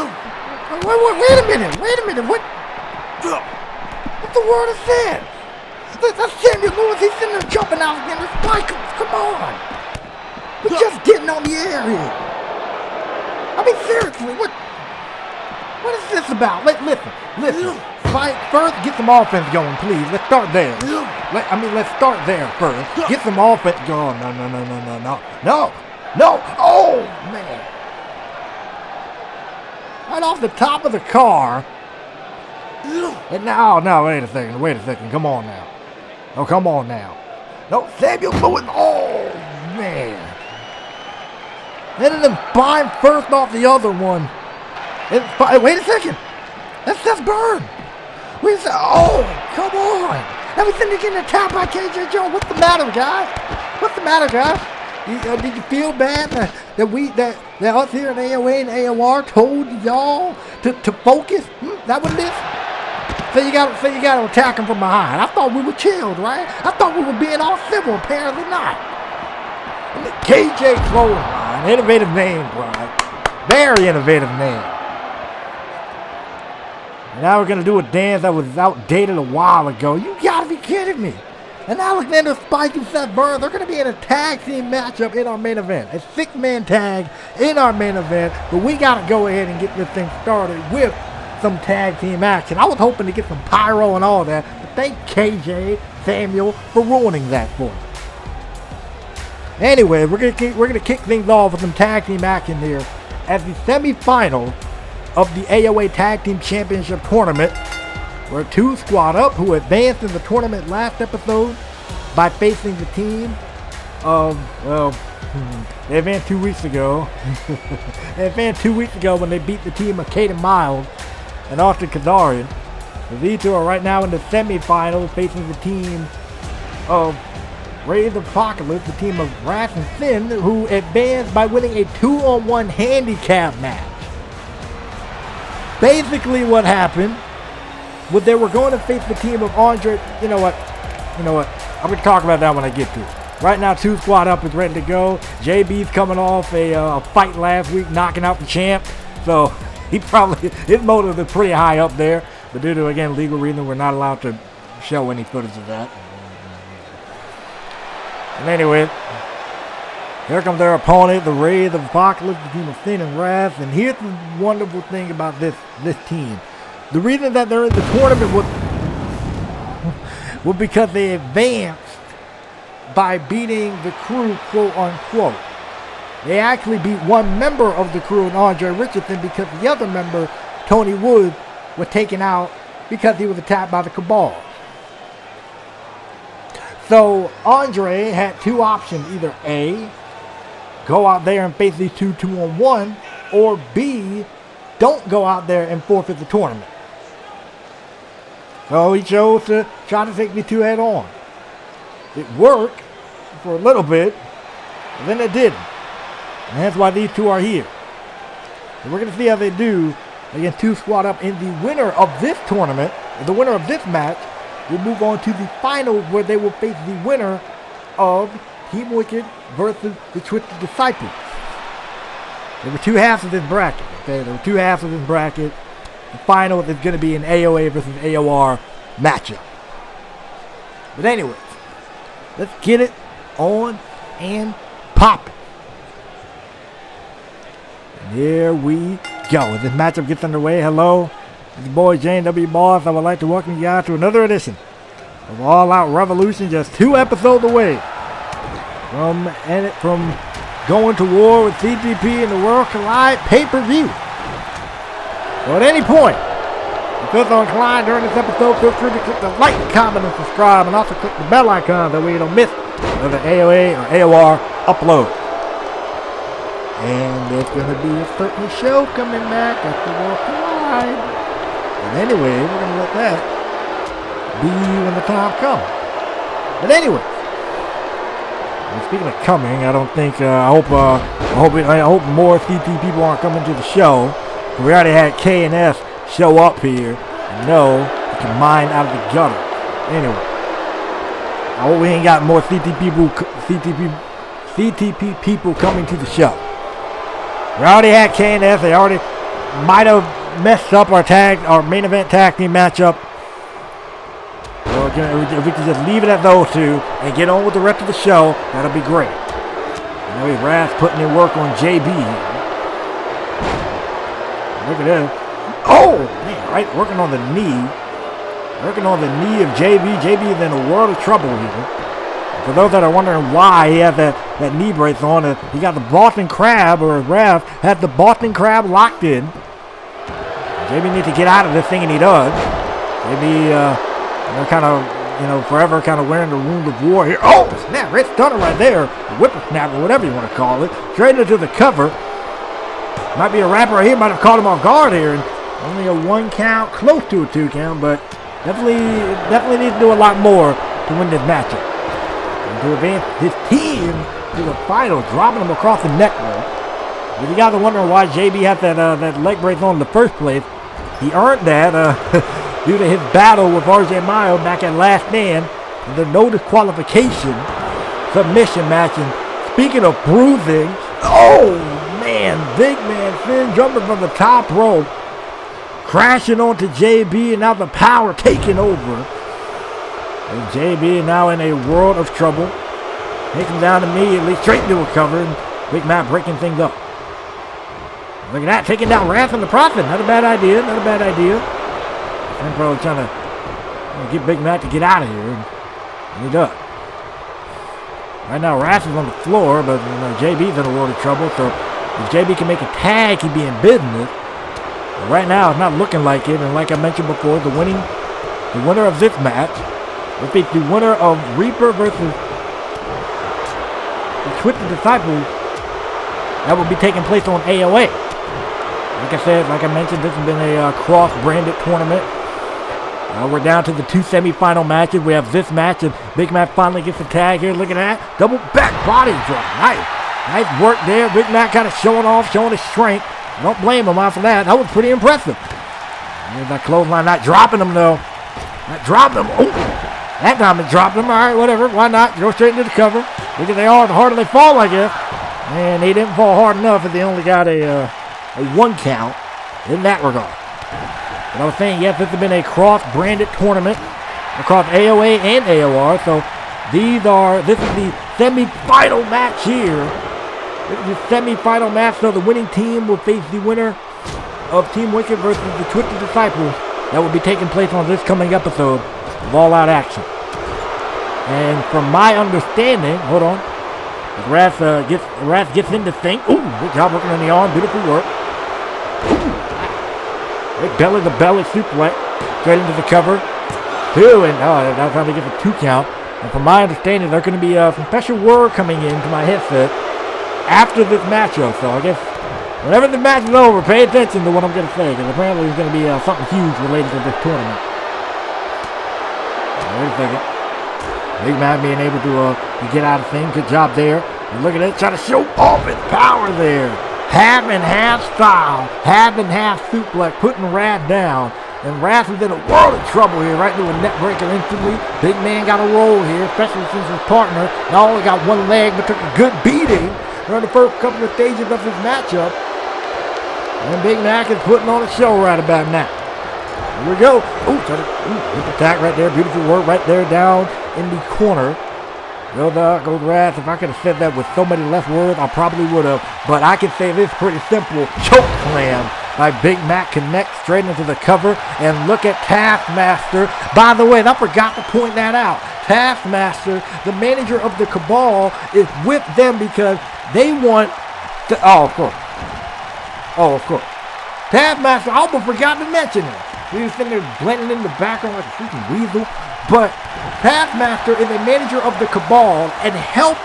Wait a minute. What the world is that? That's Samuel Lewis. He's sitting there jumping out again. Michaels, come on. We're just getting on the air here. I mean, seriously, what is this about? Listen. Fight first, get some offense going, please. Let's start there. Let's start there first. Get some offense going. No. Oh, man. Right off the top of the car. And now, wait a second. Come on now. Oh, come on now. No, Samuel Lewis. Oh, man. And then Bime first off the other one. Wait a second. That's just Burn. Oh, come on. Everything is getting attacked by KJ Jones. What's the matter, guys? Did you feel bad that us here at AOA and AOR told y'all to focus? That what it is? So you got to attack him from behind. I thought we were chilled, right? I thought we were being all civil. Apparently not. And the KJ Clothesline, innovative name, Brian. Very innovative name. And now we're going to do a dance that was outdated a while ago. You got to be kidding me. And Alexander Spike and Seth Burns, they're going to be in a tag team matchup in our main event. A 6-man tag in our main event. But we got to go ahead and get this thing started with some tag team action. I was hoping to get some pyro and all that. But thank KJ Samuel for ruining that for me. Anyway, we're gonna kick things off with some tag team action here as the semifinal of the AOA Tag Team Championship Tournament, where 2 squad up who advanced in the tournament last episode by facing the team of, they advanced 2 weeks ago. They advanced 2 weeks ago when they beat the team of Kayden Miles and Austin Kazarian. These two are right now in the semifinals facing the team of Raise Apocalypse, the team of Wrath and Sin, who advanced by winning a 2-on-1 handicap match. Basically what happened was they were going to face the team of Andre. You know what? I'm going to talk about that when I get to it. Right now, 2 squad up is ready to go. JB's coming off a fight last week, knocking out the champ. So his motive is pretty high up there. But due to, again, legal reasons, we're not allowed to show any footage of that. And anyway, here comes their opponent, the Rays of Apocalypse, the team of Sin and Wrath. And here's the wonderful thing about this team. The reason that they're in the tournament was because they advanced by beating the crew, quote unquote. They actually beat one member of the crew, Andre Richardson, because the other member, Tony Woods, was taken out because he was attacked by the Cabal. So Andre had 2 options, either A, go out there and face these 2-on-1, or B, don't go out there and forfeit the tournament. So he chose to try to take these 2 head on. It worked for a little bit, but then it didn't. And that's why these 2 are here. And we're going to see how they do against 2 squad up, in the winner of this tournament, the winner of this match, will move on to the finals where they will face the winner of Team Wicked versus the Twisted Disciples. There were 2 halves of this bracket. Okay, there were 2 halves of this bracket. The final is going to be an AOA versus AOR matchup. But anyways, let's get it on and popping. And here we go. As this matchup gets underway, hello. It's your boy J&W Boss. I would like to welcome you guys to another edition of All Out Revolution, just 2 episodes away from going to war with CGP and the World Collide pay-per-view. So at any point, if you feel so inclined during this episode, feel free to click the like, comment, and subscribe, and also click the bell icon that way you don't miss another AOA or AOR upload. And there's going to be a certain show coming back after World Collide. And anyway, we're going to let that be when the time comes. But anyway, speaking of coming, I don't think, I hope more CT people aren't coming to the show. We already had K and S show up here. And no, you can mine out of the gutter. Anyway, I hope we ain't got more CTP people coming to the show. We already had K and S. They already might have messed up our main event tag team matchup. If we can just leave it at those two and get on with the rest of the show, that'll be great. You know, Raz putting in work on JB here. Look at this. Oh, man, right, working on the knee. Working on the knee of JB. JB is in a world of trouble here. For those that are wondering why he has that knee brace on, he got the Boston Crab, or Raz had the Boston Crab locked in. JB needs to get out of this thing, and he does. JB, kind of, forever kind of wearing the wound of war here. Oh, snap, red stunner right there. Whippersnapper, whatever you want to call it. Straight into the cover. Might be a wrapper right here. Might have caught him off guard here. And only a 1 count, close to a 2 count, but definitely needs to do a lot more to win this matchup. And to advance his team to the final, dropping him across the neck roll. If you guys are wondering why JB had that leg brace on in the first place, he earned that due to his battle with RJ Mayo back at Last Stand in the no disqualification submission match. And speaking of bruising, oh man, big man Finn jumping from the top rope, crashing onto JB, and now the power taking over. And JB now in a world of trouble. Takes him down immediately, straight into a cover, and Big Mac breaking things up. Look at that, taking down Wrath in the process. Not a bad idea, not a bad idea. I'm probably trying to get Big Mac to get out of here, and he does. Right now, Wrath is on the floor, but JB's in a world of trouble, so if JB can make a tag, he'd be in business. But right now, it's not looking like it, and like I mentioned before, the winner of this match will be the winner of Reaper versus the Twisted Disciples. That will be taking place on AOA. Like I said, like I mentioned, this has been a cross-branded tournament. We're down to the 2 semi-final matches. We have this match, and Big Mac finally gets the tag here. Look at that. Double back body drop. Nice. Nice work there. Big Mac kind of showing off, showing his strength. I don't blame him after that. That was pretty impressive. There's that clothesline. Not dropping him, though. Not dropping him. Oh, that time it dropped him. All right, whatever. Why not? Go straight into the cover. Look at they are. The harder they fall, I guess. And they didn't fall hard enough if they only got a 1 count in that regard. But I was saying, yes, this has been a cross-branded tournament across AOA and AOR. So this is the semi-final match here. This is the semi-final match. So the winning team will face the winner of Team Wicked versus the Twisted Disciples. That will be taking place on this coming episode of All Out Action. And from my understanding, hold on. Wrath gets in the thing. Ooh, good job working on the arm. Beautiful work. Ooh. Belly to belly suplex. Straight into the cover. 2, and that's how they get the 2 count. And from my understanding, there's going to be some special word coming into my headset after this matchup. So I guess whenever the match is over, pay attention to what I'm going to say, because apparently there's going to be something huge related to this tournament. Wait a second. Big Mac being able to get out of things. Good job there. And look at it, trying to show off his power there. Half and half style. Half and half suplex, putting Wrath down. And Wrath is in a world of trouble here, right into a neck breaker instantly. Big man got a roll here, especially since his partner not only got 1 leg, but took a good beating during the first couple of stages of this matchup. And Big Mac is putting on a show right about now. Here we go. Ooh, hip attack right there. Beautiful work right there down in the corner. Goes Wrath. If I could have said that with so many less words, I probably would have. But I can say this pretty simple. Choke slam by Big Mac connects straight into the cover. And look at Taskmaster. By the way, I forgot to point that out. Taskmaster, the manager of the Cabal, is with them because they want to... Oh, of course. Taskmaster, I almost forgot to mention it. He was sitting there blending in the background like a freaking weasel. But Taskmaster is a manager of the Cabal and helped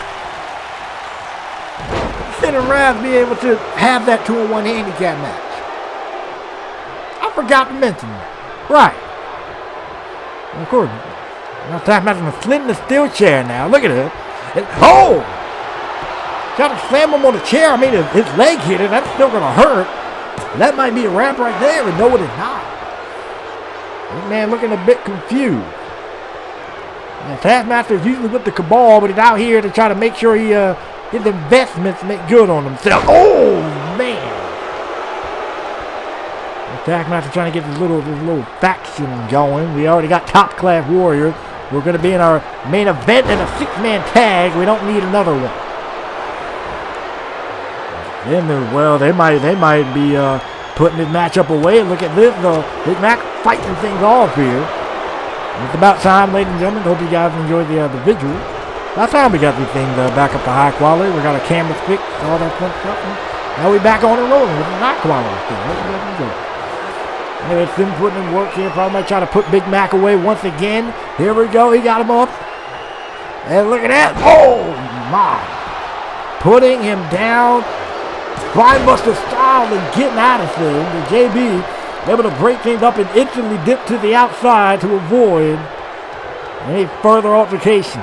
Finn and Raz be able to have that 2-on-1 handicap match. I forgot to mention that. Right. And of course, now Taskmaster's slid in the steel chair now. Look at it. Trying to slam him on the chair. I mean, his leg hit it. That's still going to hurt. That might be a wrap right there, and no, it is not. This man looking a bit confused. And Taskmaster is usually with the Cabal, but he's out here to try to make sure his investments make good on himself. Oh, man. Taskmaster trying to get this little faction going. We already got top class warriors. We're going to be in our main event in a 6-man tag. We don't need another one. Then, well, they might be putting this matchup away. Look at this, Big Mac fighting things off here. It's about time, ladies and gentlemen. Hope you guys enjoyed the visual. Last time we got these things back up to high quality. We got a camera fix, all that fun stuff. Now we back on and rolling with the high quality thing. Let's enjoy it. Anyway, it's them putting in work here. Probably might try to put Big Mac away once again. Here we go. He got him up. And look at that. Oh, my. Putting him down. Spinebuster style and getting out of things. And JB able to break things up and instantly dip to the outside to avoid any further altercation.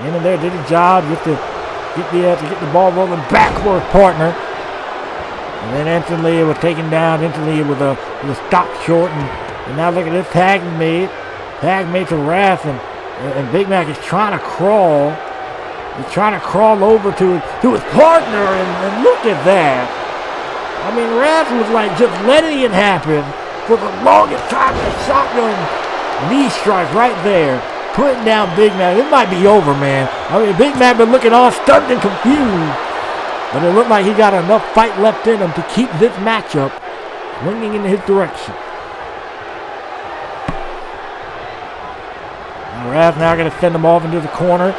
In and there, did his job. To get the ball rolling back for his partner. And then instantly it was taken down. Instantly it was stopped short. And now look at this tag made. Tag made to Wrath. And Big Mac is trying to crawl. He's trying to crawl over to his partner. And look at that. I mean, Wrath was like just letting it happen for the longest time. A shotgun knee strike right there. Putting down Big Mac. It might be over, man. I mean, Big Mac been looking all stunned and confused. But it looked like he got enough fight left in him to keep this matchup swinging in his direction. Wrath now going to send him off into the corner.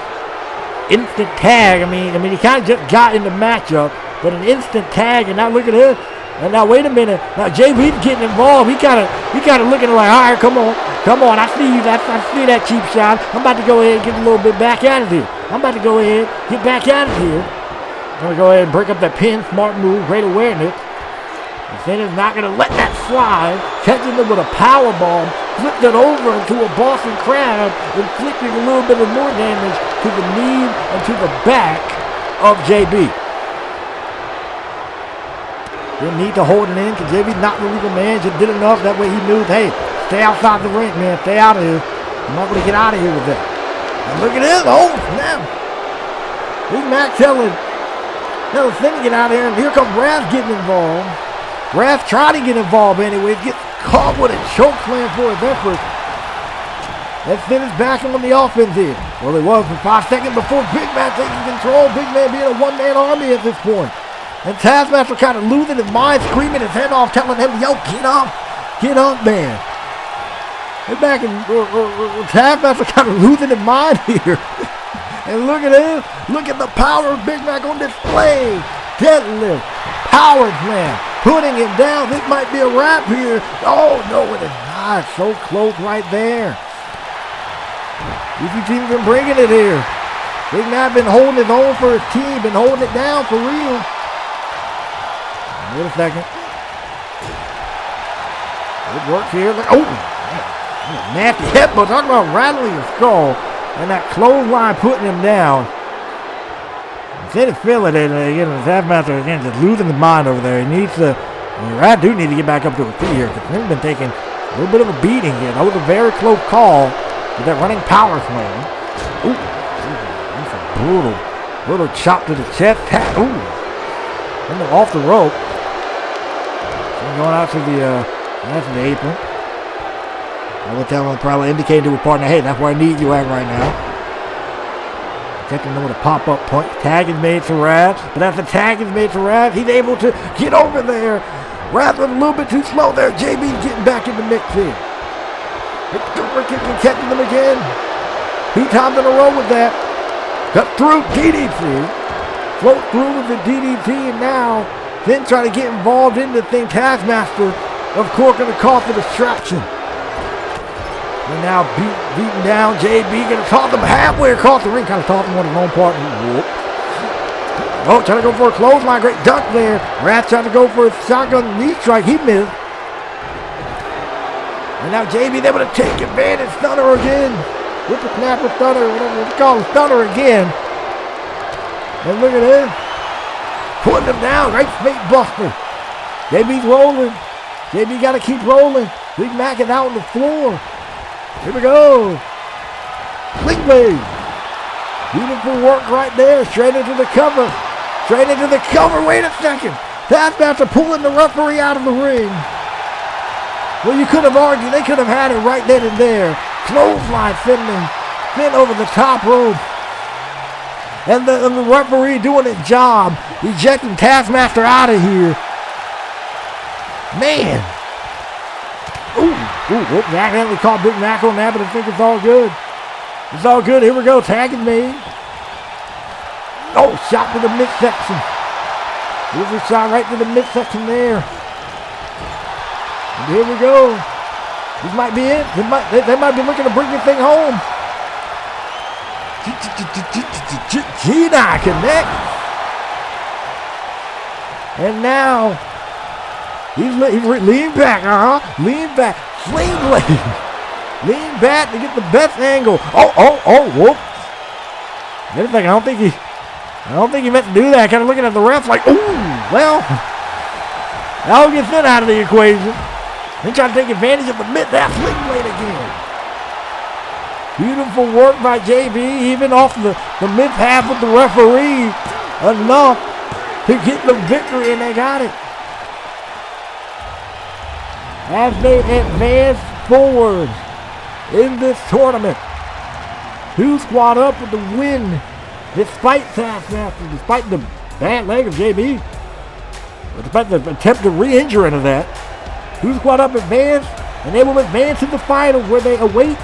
Instant tag. I mean, he kind of just got in the matchup, but an instant tag. And now look at this. And now wait a minute. Now JB's getting involved. He kind of looking like, all right, come on. I see you. I see that cheap shot. I'm about to go ahead and get a little bit back out of here. I'm about to go ahead, get back out of here. I'm going to go ahead and break up that pin. Smart move. Great awareness. And Fenner's not going to let that slide. Catching him with a power bomb. Flipped it over into a Boston Crab. Inflicting a little bit of more damage to the knee and to the back of JB. Didn't need to hold it in because JB's not the legal man. Just did enough. That way he knew, hey, stay outside the ring, man. Stay out of here. I'm not going to get out of here with that. And look at this. Oh, snap. Big Mac telling Finn to get out of here. And here comes Wrath getting involved. Wrath trying to get involved anyway. Gets caught with a choke slam for his effort. That Finn is back on the offense here. Well, it was for 5 seconds before Big Mac taking control. Big Man being a one-man army at this point. And Taskmaster kind of losing his mind, screaming his head off, telling him, yo, get up, man. They're back in, Taskmaster kind of losing his mind here. And look at this. Look at the power of Big Mac on display. Deadlift, power slam, putting him down. This might be a wrap here. Oh, no, it is not. So close right there. These two teams been bringing it here. Big Mac been holding it on for his team, been holding it down for real. Wait a second. Good work here. Oh, nasty headbutt. Talking about rattling his skull. And that clothesline putting him down. Instead of feeling it, again, the Taskmaster again just losing his mind over there. He needs to, I do need to get back up to his feet here because he's been taking a little bit of a beating here. That was a very close call with that running power slam. Ooh, that's a brutal chop to the chest. Ooh, and they're off the rope. Going out to the apron. I will tell him, probably indicate to his partner, hey, that's where I need you at right now. Catching him with a pop-up point. Tag is made to Wrath. But as the tag is made to Wrath, he's able to get over there. Wrath was a little bit too slow there. JB's getting back in the mix here. Super kick and catching them again. 2 times in a row with that. Cut through DDT. Float through with the DDT, and now then trying to get involved in the thing. Taskmaster, of course, going to cause a distraction. And now beating down JB, going to toss him halfway across the ring. Kind of toss him on his own part. Whoop. Oh, trying to go for a clothesline. Great duck there. Wrath trying to go for a shotgun knee strike. He missed. And now JB's able to take advantage. Stunner again. With the snapper stunner, whatever it's called, stunner again. And look at this. Putting him down. Great snake buster. JB's rolling. JB got to keep rolling. Big Mac is out on the floor. Here we go. Link blade. Beautiful work right there. Straight into the cover. Straight into the cover. Wait a second. Taskmaster pulling the referee out of the ring. Well, you could have argued they could have had it right then and there. Clothesline Finn over the top rope. And the referee doing his job, ejecting Taskmaster out of here. Man. Accidentally caught Big Mac on that, but I think it's all good. It's all good. Here we go. Tag is made. Oh, shot to the midsection. Here's a shot right to the midsection there. And here we go. This might be it. They might be looking to bring this thing home. G9 connect. And now he's lean back, lean back, flame blade, lean back to get the best angle. Whoop! I don't think he meant to do that. Kind of looking at the ref like, ooh, well, that'll get Finn out of the equation. Then trying to take advantage of the that flame blade again. Beautiful work by JB, even off the mid half with the referee, enough to get the victory, and they got it. As they advance forward in this tournament, 2 squad up with the win, despite Taskmaster, despite the bad leg of JB, despite the attempt to re-injure into that. 2 squad up advance, and they will advance to the final where they await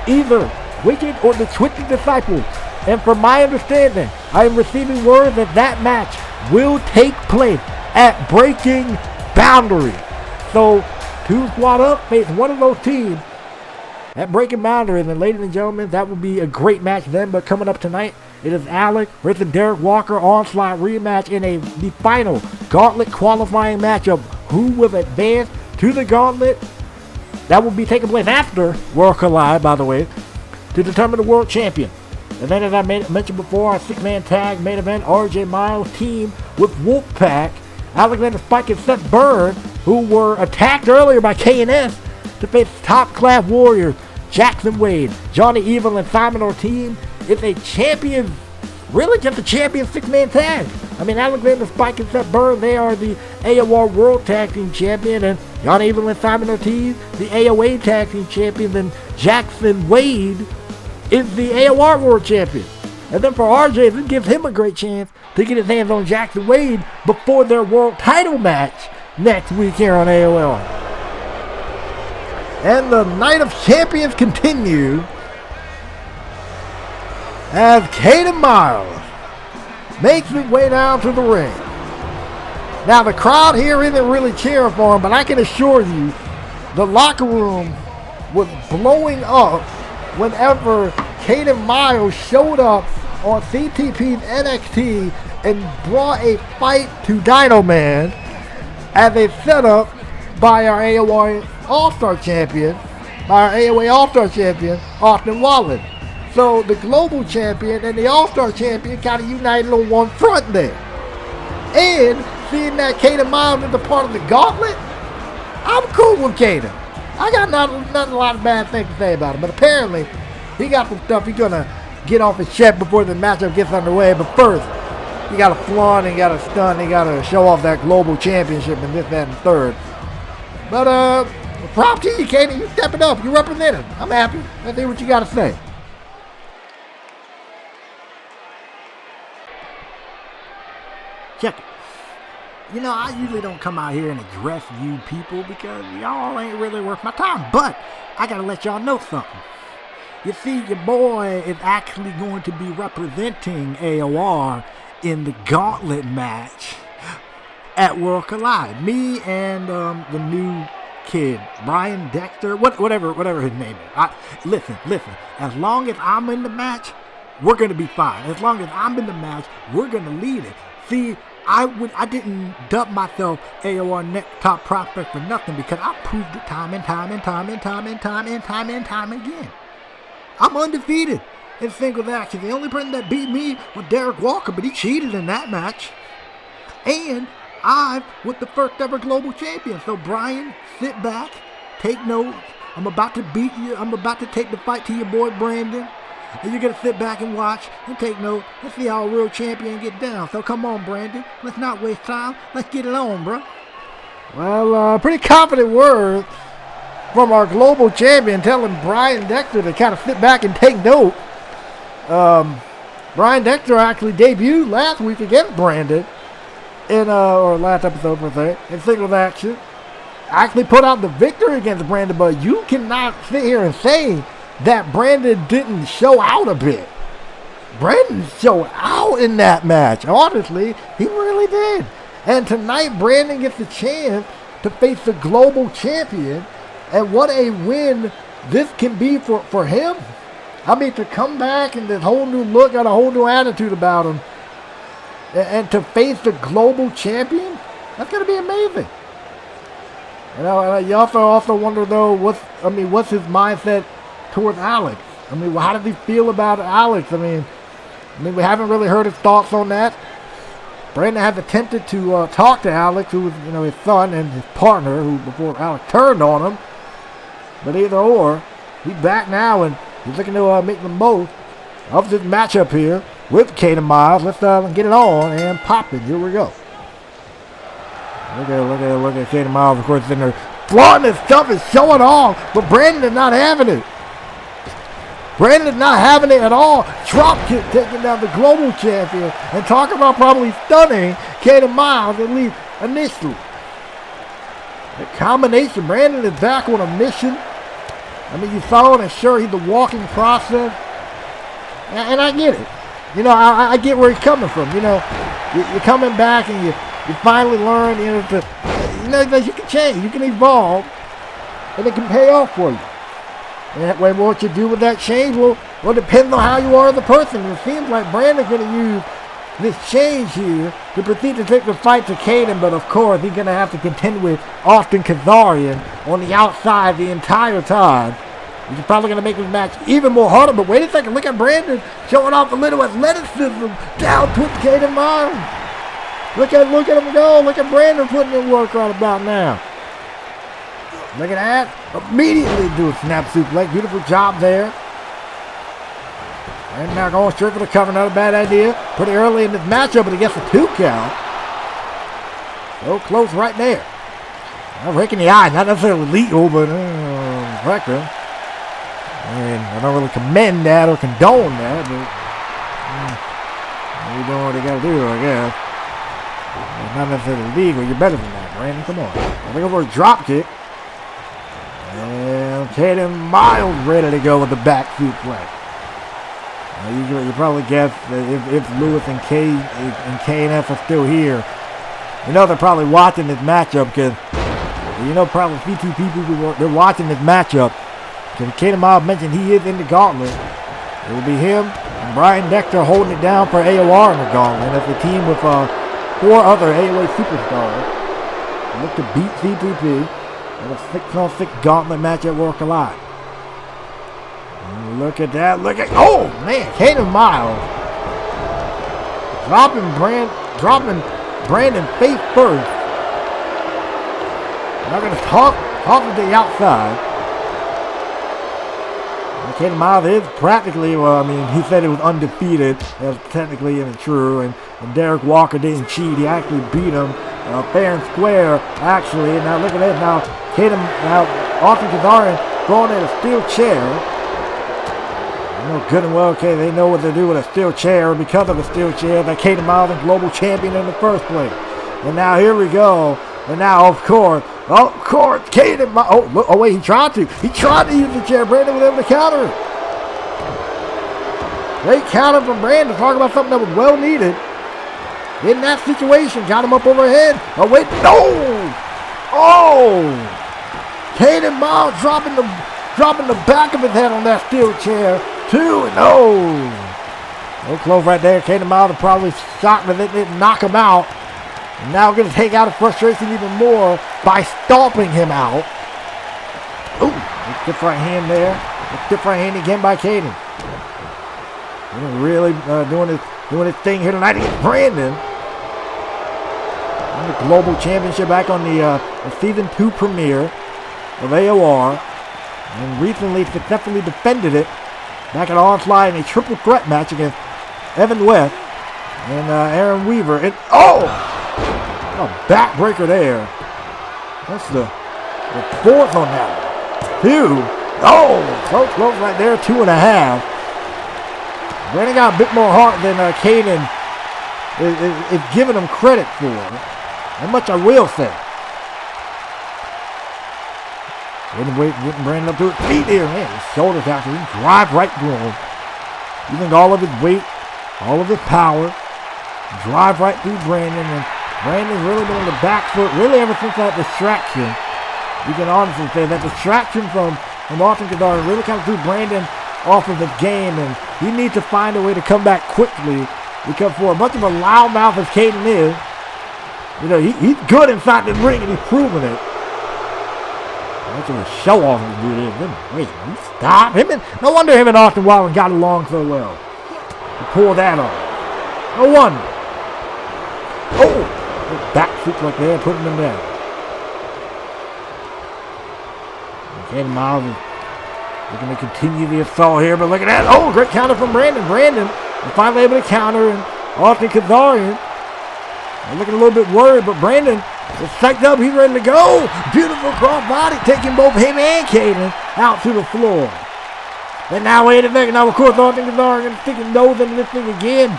either Wicked or the Twisted Disciples. And from my understanding, I am receiving word that match will take place at Breaking Boundary. So 2 squad up face one of those teams at Breaking Boundary. And ladies and gentlemen, that will be a great match then. But coming up tonight, it is Alec versus Derek Walker Onslaught rematch in the final Gauntlet qualifying matchup. Who will advance to the Gauntlet? That will be taking place after World Collide, by the way, to determine the world champion. And then, as I mentioned before, our 6-man tag main event, RJ Miles team with Wolfpack, Alexander Spike and Seth Byrne, who were attacked earlier by K&S, to face top-class warriors Jackson Wade, Johnny Evil, and Simon Ortiz. It's a champion, really just a champion 6-man tag. I mean, Alexander Spike and Seth Byrne, they are the AOR World Tag Team Champion, and Johnny Evil and Simon Ortiz, the AOA Tag Team Champions, and Jackson Wade is the AOR World Champion. And then for RJ, this gives him a great chance to get his hands on Jackson Wade before their world title match next week here on AOL. And the Night of Champions continue as Kayden Miles makes his way down to the ring. Now the crowd here isn't really cheering for him, but I can assure you the locker room was blowing up whenever Kayden Miles showed up on CTP's NXT and brought a fight to Dino Man as a setup by our AOA All-Star Champion, Austin Wallace. So the Global Champion and the All-Star Champion kind of united on one front there. And seeing that Kayden Miles is a part of the Gauntlet, I'm cool with Kayden. I got not a lot of bad things to say about him, but apparently he got some stuff he's gonna get off his chest before the matchup gets underway. But first, he got to flaunt, he got to stunt, he got to show off that global championship and this, that, and third. But props to you, Kayden. You stepping up. You representing. I'm happy. Let's hear what you got to say. Check it. You know, I usually don't come out here and address you people because y'all ain't really worth my time. But I got to let y'all know something. You see, your boy is actually going to be representing AOR in the Gauntlet match at World Collide. Me and the new kid, Brian Dexter, whatever his name is. Listen. As long as I'm in the match, we're going to be fine. As long as I'm in the match, we're going to lead it. See, I didn't dub myself AOR next top prospect for nothing because I proved it time and time again. I'm undefeated in singles action. The only person that beat me was Derek Walker, but he cheated in that match. And I was the first ever global champion. So Brian, sit back, take notes. I'm about to beat you. I'm about to take the fight to your boy Brandon. and you're going to sit back and watch and take note and see how a real champion get down. So come on, Brandon. Let's not waste time. Let's get it on, bro. Well, pretty confident words from our global champion telling Brian Dexter to kind of sit back and take note. Brian Dexter actually debuted last week against Brandon in, or last episode per se, in singles action. Actually put out the victory against Brandon, but you cannot sit here and say that Brandon didn't show out a bit. Brandon showed out in that match. Honestly, he really did. And tonight, Brandon gets a chance to face the global champion. And what a win this can be for him. I mean, to come back and this whole new look, got a whole new attitude about him. And to face the global champion, that's going to be amazing. You know, you also wonder, though, what's his mindset towards Alex? I mean, how does he feel about Alex? I mean, we haven't really heard his thoughts on that. Brandon has attempted to talk to Alex, who was, his son and his partner, who before Alex turned on him. But either or, he's back now, and he's looking to make the most of this matchup here with Kayden Miles. Let's get it on and pop it. Here we go. Look at Kayden Miles, of course, in there flaunting his stuff and showing off, but Brandon is not having it. Brandon is not having it at all. Drop kick taking down the global champion and talking about probably stunning Kayden Miles, at least initially. The combination, Brandon is back on a mission. I mean, you saw it, and sure, he's the walking process. And I get it. I get where he's coming from. You're coming back and you finally learn, that you can change, you can evolve, and it can pay off for you. And what you do with that change will depend on how you are as a person. And it seems like Brandon's going to use this change here to proceed to take the fight to Kayden, but of course he's going to have to contend with Austin Kazarian on the outside the entire time. Which is probably going to make this match even more harder. But wait a second, look at Brandon showing off a little athleticism down towards Kayden Miles. Look at him go. Look at Brandon putting in work right about now. Look at that. Immediately do a snap suplex. Beautiful job there. And now going straight for the cover. Not a bad idea. Pretty early in this matchup, but he gets a 2 count. So close right there. Now raking the eye. Not necessarily lethal, but effective. And I don't really commend that or condone that, but you know what you got to do, I guess. It's not necessarily legal. You're better than that, Brandon. Come on. I'll go for a drop kick. And Kayden Miles ready to go with the back suplex. You probably guess that if Lewis and KNF are still here, they're probably watching this matchup because, probably CTP people, they're watching this matchup. Because Kayden Miles mentioned he is in the gauntlet. It will be him and Brian Dexter holding it down for AOR in the gauntlet. That's a team with 4 other AOA superstars. Look to beat CTP in a 6-on-6 gauntlet match at Work Alive. Look at that. Oh, man. Kayden Miles dropping Brandon face first. Not going to talk to the outside. Kayden Miles is practically, he said it was undefeated. That's technically isn't true. And Derek Walker didn't cheat. He actually beat him fair and square, actually. And now look at this. Now, Austin Kazarian throwing in a steel chair. Good and well, okay, they know what to do with a steel chair because of a steel chair that Kayden Miles is global champion in the first place. And now here we go. And now, of course, Kayden Miles. Oh, wait, he tried to use the chair. Brandon was able to counter it. Great counter from Brandon. Talking about something that was well needed. In that situation, got him up overhead. Oh, wait, no! Oh! Kayden Miles dropping the back of his head on that steel chair. 2-0. No close right there. Kayden Miles probably shocked that it didn't knock him out. And now going to take out his frustration even more by stomping him out. Ooh, stiff right hand there. Stiff right hand again by Kayden. Really doing his thing here tonight against Brandon. And the Global Championship back on the Season 2 premiere of AOR. And recently successfully defended it back at Onslaught in a triple threat match against Evan West and Aaron Weaver. And a backbreaker there. That's the fourth on that one. 2. Oh, so close right there. 2.5. Brandon got a bit more heart than Kayden is giving him credit for. How much I will say. Getting Brandon up to his feet here. Man, his shoulders out. He drive right through him. Using all of his weight, all of his power. Drive right through Brandon. And Brandon's really been on the back foot really ever since that distraction. You can honestly say that distraction from Austin Kazarian really kind of threw Brandon off of the game, and he needs to find a way to come back quickly, because for as much of a loudmouth as Kayden is, you know, he's good inside the ring and he's proven it. Much of a show off as dude is. Wait, he stopped him, and no wonder him and Austin Wilder got along so well. He pulled that off. No wonder. Oh, back foot like that, putting him down. Kayden Miles is looking to continue the assault here, but look at that. Oh, great counter from Brandon. Brandon is finally able to counter, and Austin Kazarian looking a little bit worried, but Brandon is psyched up. He's ready to go. Beautiful cross body, taking both him and Kayden out to the floor. And now, wait a second. Now, of course, Austin Kazarian sticking nose into this thing again.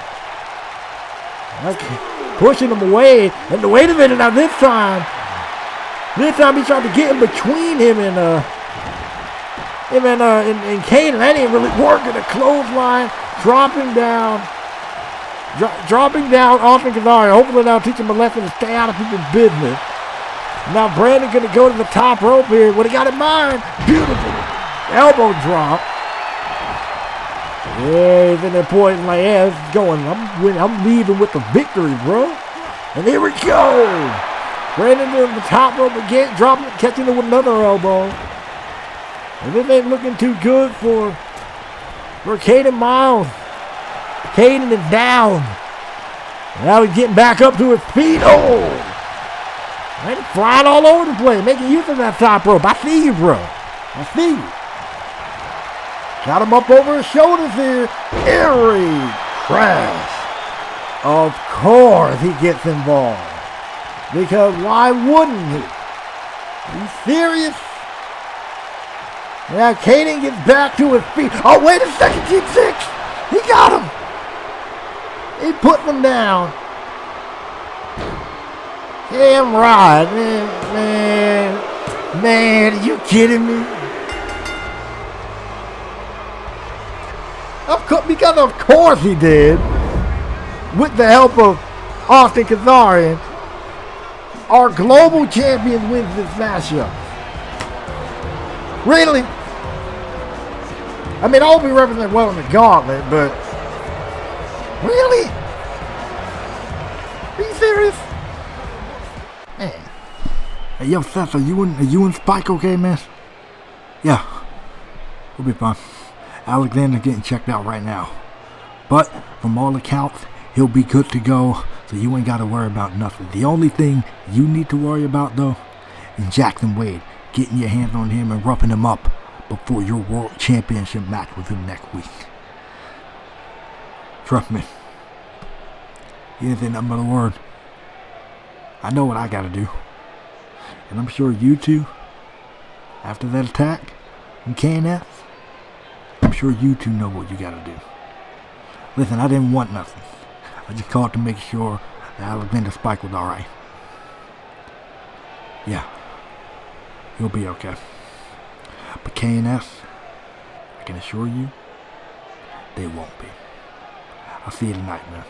Okay. Pushing him away. And wait a minute. Now, this time he's trying to get in between him and Kayden. That ain't really working. A clothesline, dropping down Austin Kazarian. Hopefully now teach him a lesson to stay out of people's business. Now Brandon gonna go to the top rope here. What he got in mind? Beautiful elbow drop. Yeah, he's in there pointing like, yeah, this is going. I'm leaving with the victory, bro. And here we go. Brandon to the top rope again, dropping, catching it with another elbow. And this ain't looking too good for Kayden Miles. Kayden is down. Now he's getting back up to his feet. Oh! Man, he's flying all over the place, making use of that top rope. I see you, bro. I see you. Got him up over his shoulders here. Eerie crash. Of course he gets involved. Because why wouldn't he? Are you serious? Now Kayden gets back to his feet. Oh, wait a second, T6. He got him. He put him down. Damn right, man, are you kidding me? Because of course he did. With the help of Austin Kazarian, our global champion wins this matchup. Really? I mean, I'll be represented well in the gauntlet, but really? Are you serious? Man. Hey, yo, Seth, are you and Spike okay, man? Yeah. We'll be fine. Alexander's getting checked out right now. But, from all accounts, he'll be good to go, so you ain't got to worry about nothing. The only thing you need to worry about, though, is Jackson Wade getting your hands on him and roughing him up before your World Championship match with him next week. Trust me. He didn't say nothing but a word. I know what I got to do. And I'm sure you two, after that attack from KNS, I'm sure you two know what you got to do. Listen, I didn't want nothing. I just called to make sure that Alexander Spike was alright. Yeah. He'll be okay. But KNS, I can assure you, they won't be. I'll see you tonight, man.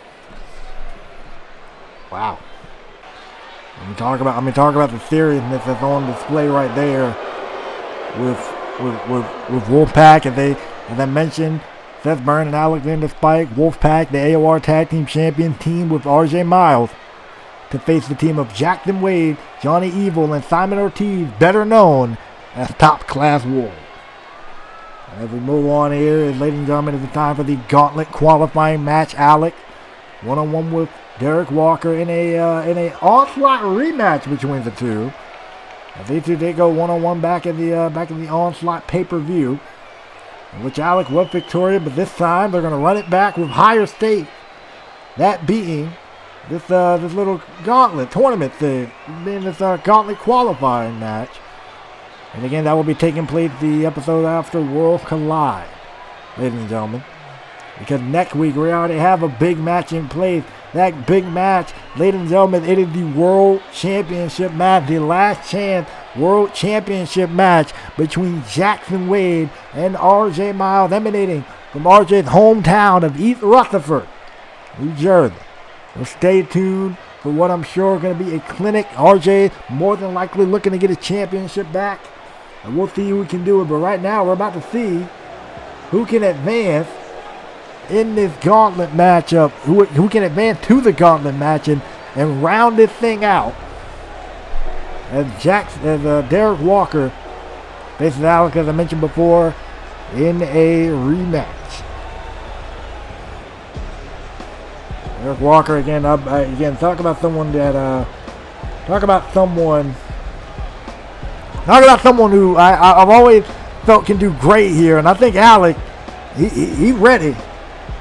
Wow. Let me talk about the seriousness that's on display right there with Wolfpack, as I mentioned, Seth Byrne and Alexander Spike. Wolfpack, the AOR Tag Team Champions team with RJ Miles, to face the team of Jackson Wade, Johnny Evil, and Simon Ortiz, better known as Top Class Wolves. As we move on here, ladies and gentlemen, it's time for the Gauntlet qualifying match. Alec, one-on-one with Derek Walker in a Onslaught rematch between the two. As these two did go one-on-one back in the Onslaught pay-per-view. which Alec was victorious, but this time they're going to run it back with higher stakes. That being this little gauntlet tournament thing, being this gauntlet qualifying match. And again, that will be taking place the episode after World Collide, ladies and gentlemen. Because next week we already have a big match in place. That big match, ladies and gentlemen, it is the World Championship match, the last chance World Championship match between Jackson Wade and RJ Miles, emanating from RJ's hometown of East Rutherford, New Jersey. So stay tuned for what I'm sure is going to be a clinic. RJ more than likely looking to get his championship back. And we'll see who we can do it. But right now we're about to see who can advance in this gauntlet matchup, who can advance to the gauntlet match and round this thing out. As Derek Walker faces Alec, as I mentioned before, in a rematch. Derek Walker again. Talk about someone who I've always felt can do great here, and I think Alec, he's ready.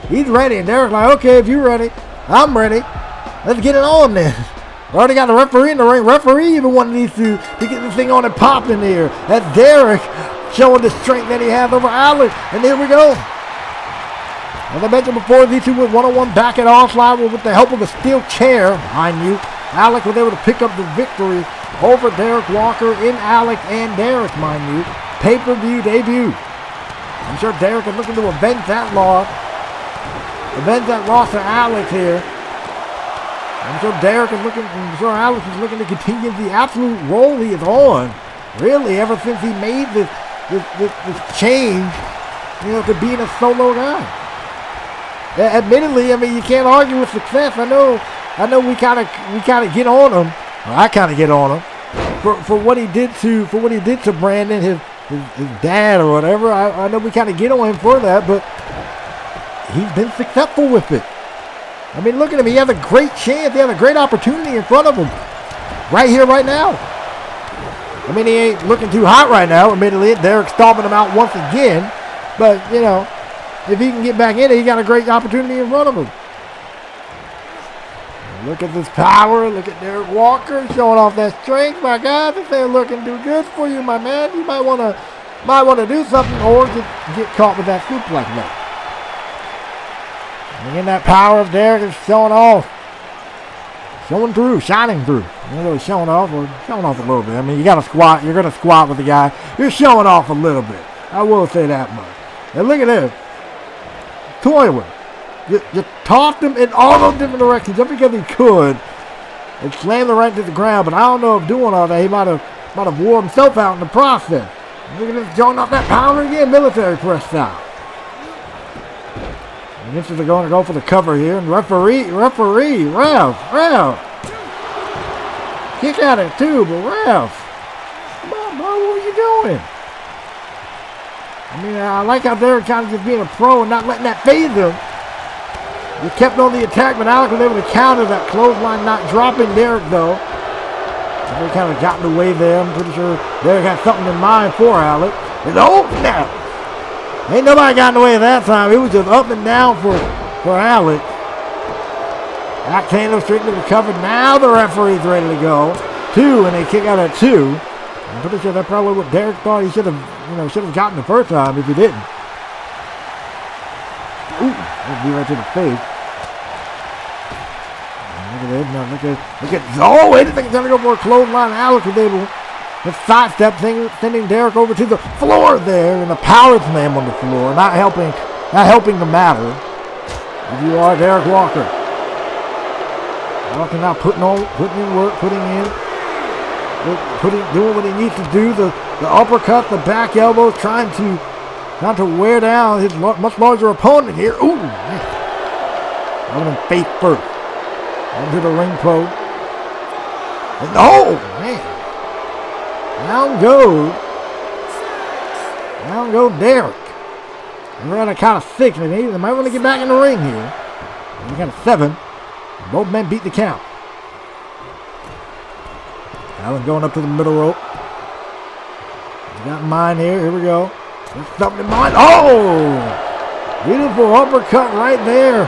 He's ready, and Derek's like, okay, if you're ready, I'm ready. Let's get it on then. We already got the referee in the ring. Referee even wanted these two to get this thing on and popping here. That's Derek showing the strength that he has over Alec, and here we go. As I mentioned before, these two went one-on-one back at Onslaught with the help of a steel chair, mind you. Alec was able to pick up the victory over Derek Walker in Alec and Derek, mind you. Pay-per-view debut. I'm sure Derek is looking to avenge that loss. Avenge that loss to Alex here. I'm sure Alex is looking to continue the absolute role he is on. Really, ever since he made this change, to being a solo guy. Admittedly, I mean, you can't argue with success. I know we kind of get on him. Or I kind of get on him for what he did to Brandon, his dad or whatever. I know we kind of get on him for that, but he's been successful with it. I mean, look at him. He has a great chance. He has a great opportunity in front of him. Right here, right now. I mean, he ain't looking too hot right now. Admittedly, Derek's stomping him out once again. But, if he can get back in it, he got a great opportunity in front of him. Look at this power. Look at Derek Walker showing off that strength. My God, this ain't looking too good for you, my man. You might want to do something or just get caught with that suplex now. Again, that power of Derek is showing off. Showing through, shining through. You're really showing off a little bit. I mean, you got to squat. You're going to squat with the guy. You're showing off a little bit. I will say that much. And look at this. Toying with him. You tossed him in all those different directions just because he could. And slammed him right to the ground. But I don't know if doing all that, he might have wore himself out in the process. Look at this, showing off that power again. Military press style. And this is going to go for the cover here. And referee, ref. Kick at it too, but ref. Come on, bro, what are you doing? I mean, I like how Derek kind of just being a pro and not letting that phase him. He kept on the attack, but Alec was able to counter that clothesline, not dropping Derek though. They kind of got in the way there. I'm pretty sure Derek had something in mind for Alec. And oh, snap! Ain't nobody got in the way that time. It was just up and down for Alec. Octano straight to the cover. Now the referee's ready to go. 2, and they kick out at 2. I'm pretty sure that's probably what Derek thought he should have gotten the first time if he didn't. Ooh, that'd be right to the face. Look at it. Now look at. Oh, wait a second. Trying to go for a clothesline. Alec was able to sidestep, sending Derek over to the floor there, and a power slam on the floor, not helping the matter. If you are Derek Walker, Walker now putting in work, doing what he needs to do. The uppercut, the back elbows, trying to wear down his much larger opponent here. Ooh, man. Running him face first into the ring post. And oh man. Down go Derek. We're at a count of 6. Maybe they might want to get back in the ring here. We got a 7. Both men beat the count. Allen going up to the middle rope. He's got mine here. Here we go. There's something in mind. Oh! Beautiful uppercut right there.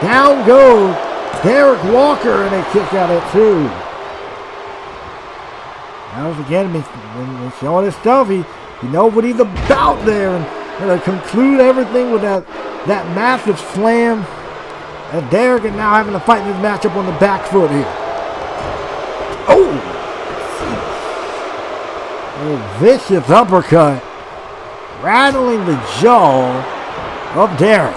Down goes Derek Walker, and they kick out at 2. Now again, when he's showing his stuff, he knows what he's about there, and to conclude everything with that massive slam. And Derek is now having to fight this matchup on the back foot here. Oh! A vicious uppercut, rattling the jaw of Derek.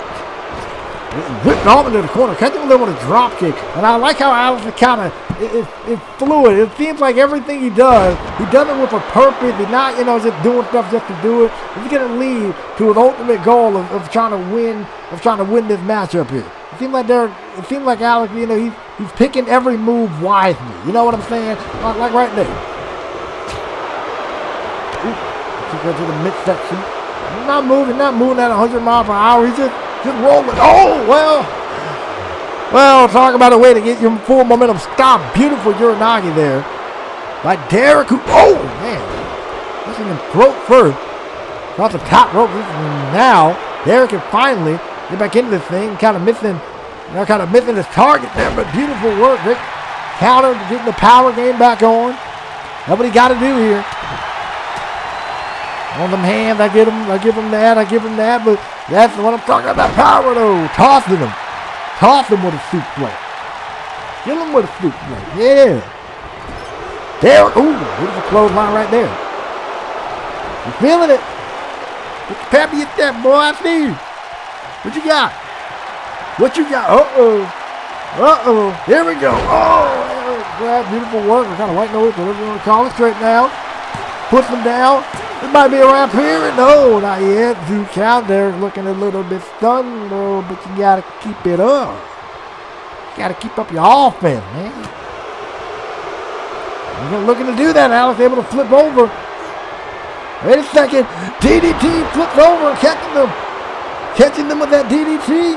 Whipped off into the corner, catching him with a drop kick. And I like how Alex kind of, it's fluid. It seems like everything he does it with a purpose. He's not, just doing stuff just to do it. He's going to lead to an ultimate goal of trying to win this matchup here. It seems like Alex, he's picking every move wisely. You know what I'm saying? Like right there. He goes to the midsection. He's not moving at 100 miles per hour. He's just rolling. Oh, well, talk about a way to get your full momentum stop. Beautiful Uranagi there by Derek. Oh, man. This is in throat first. Off the top rope. Now, Derek can finally get back into this thing. Kind of missing his target there, but beautiful work. Great counter, getting the power game back on. That's what he got to do here. On them hands, I give him that, but that's what I'm talking about, power though. Toss him with a suplex. Kill him with a suplex, yeah. There, beautiful clothesline right there. You feeling it? Put the pep in your step, boy, I see you. What you got? Here we go. Beautiful work. We're kind of waiting on it, whatever you want to call it, straight down. Puts him down. It might be around here. No, not yet. 2 count there. Looking a little bit stunned, though, but you got to keep it up. You got to keep up your offense, man. You're looking to do that. Alex able to flip over. Wait a second. DDT flips over, catching them with that DDT.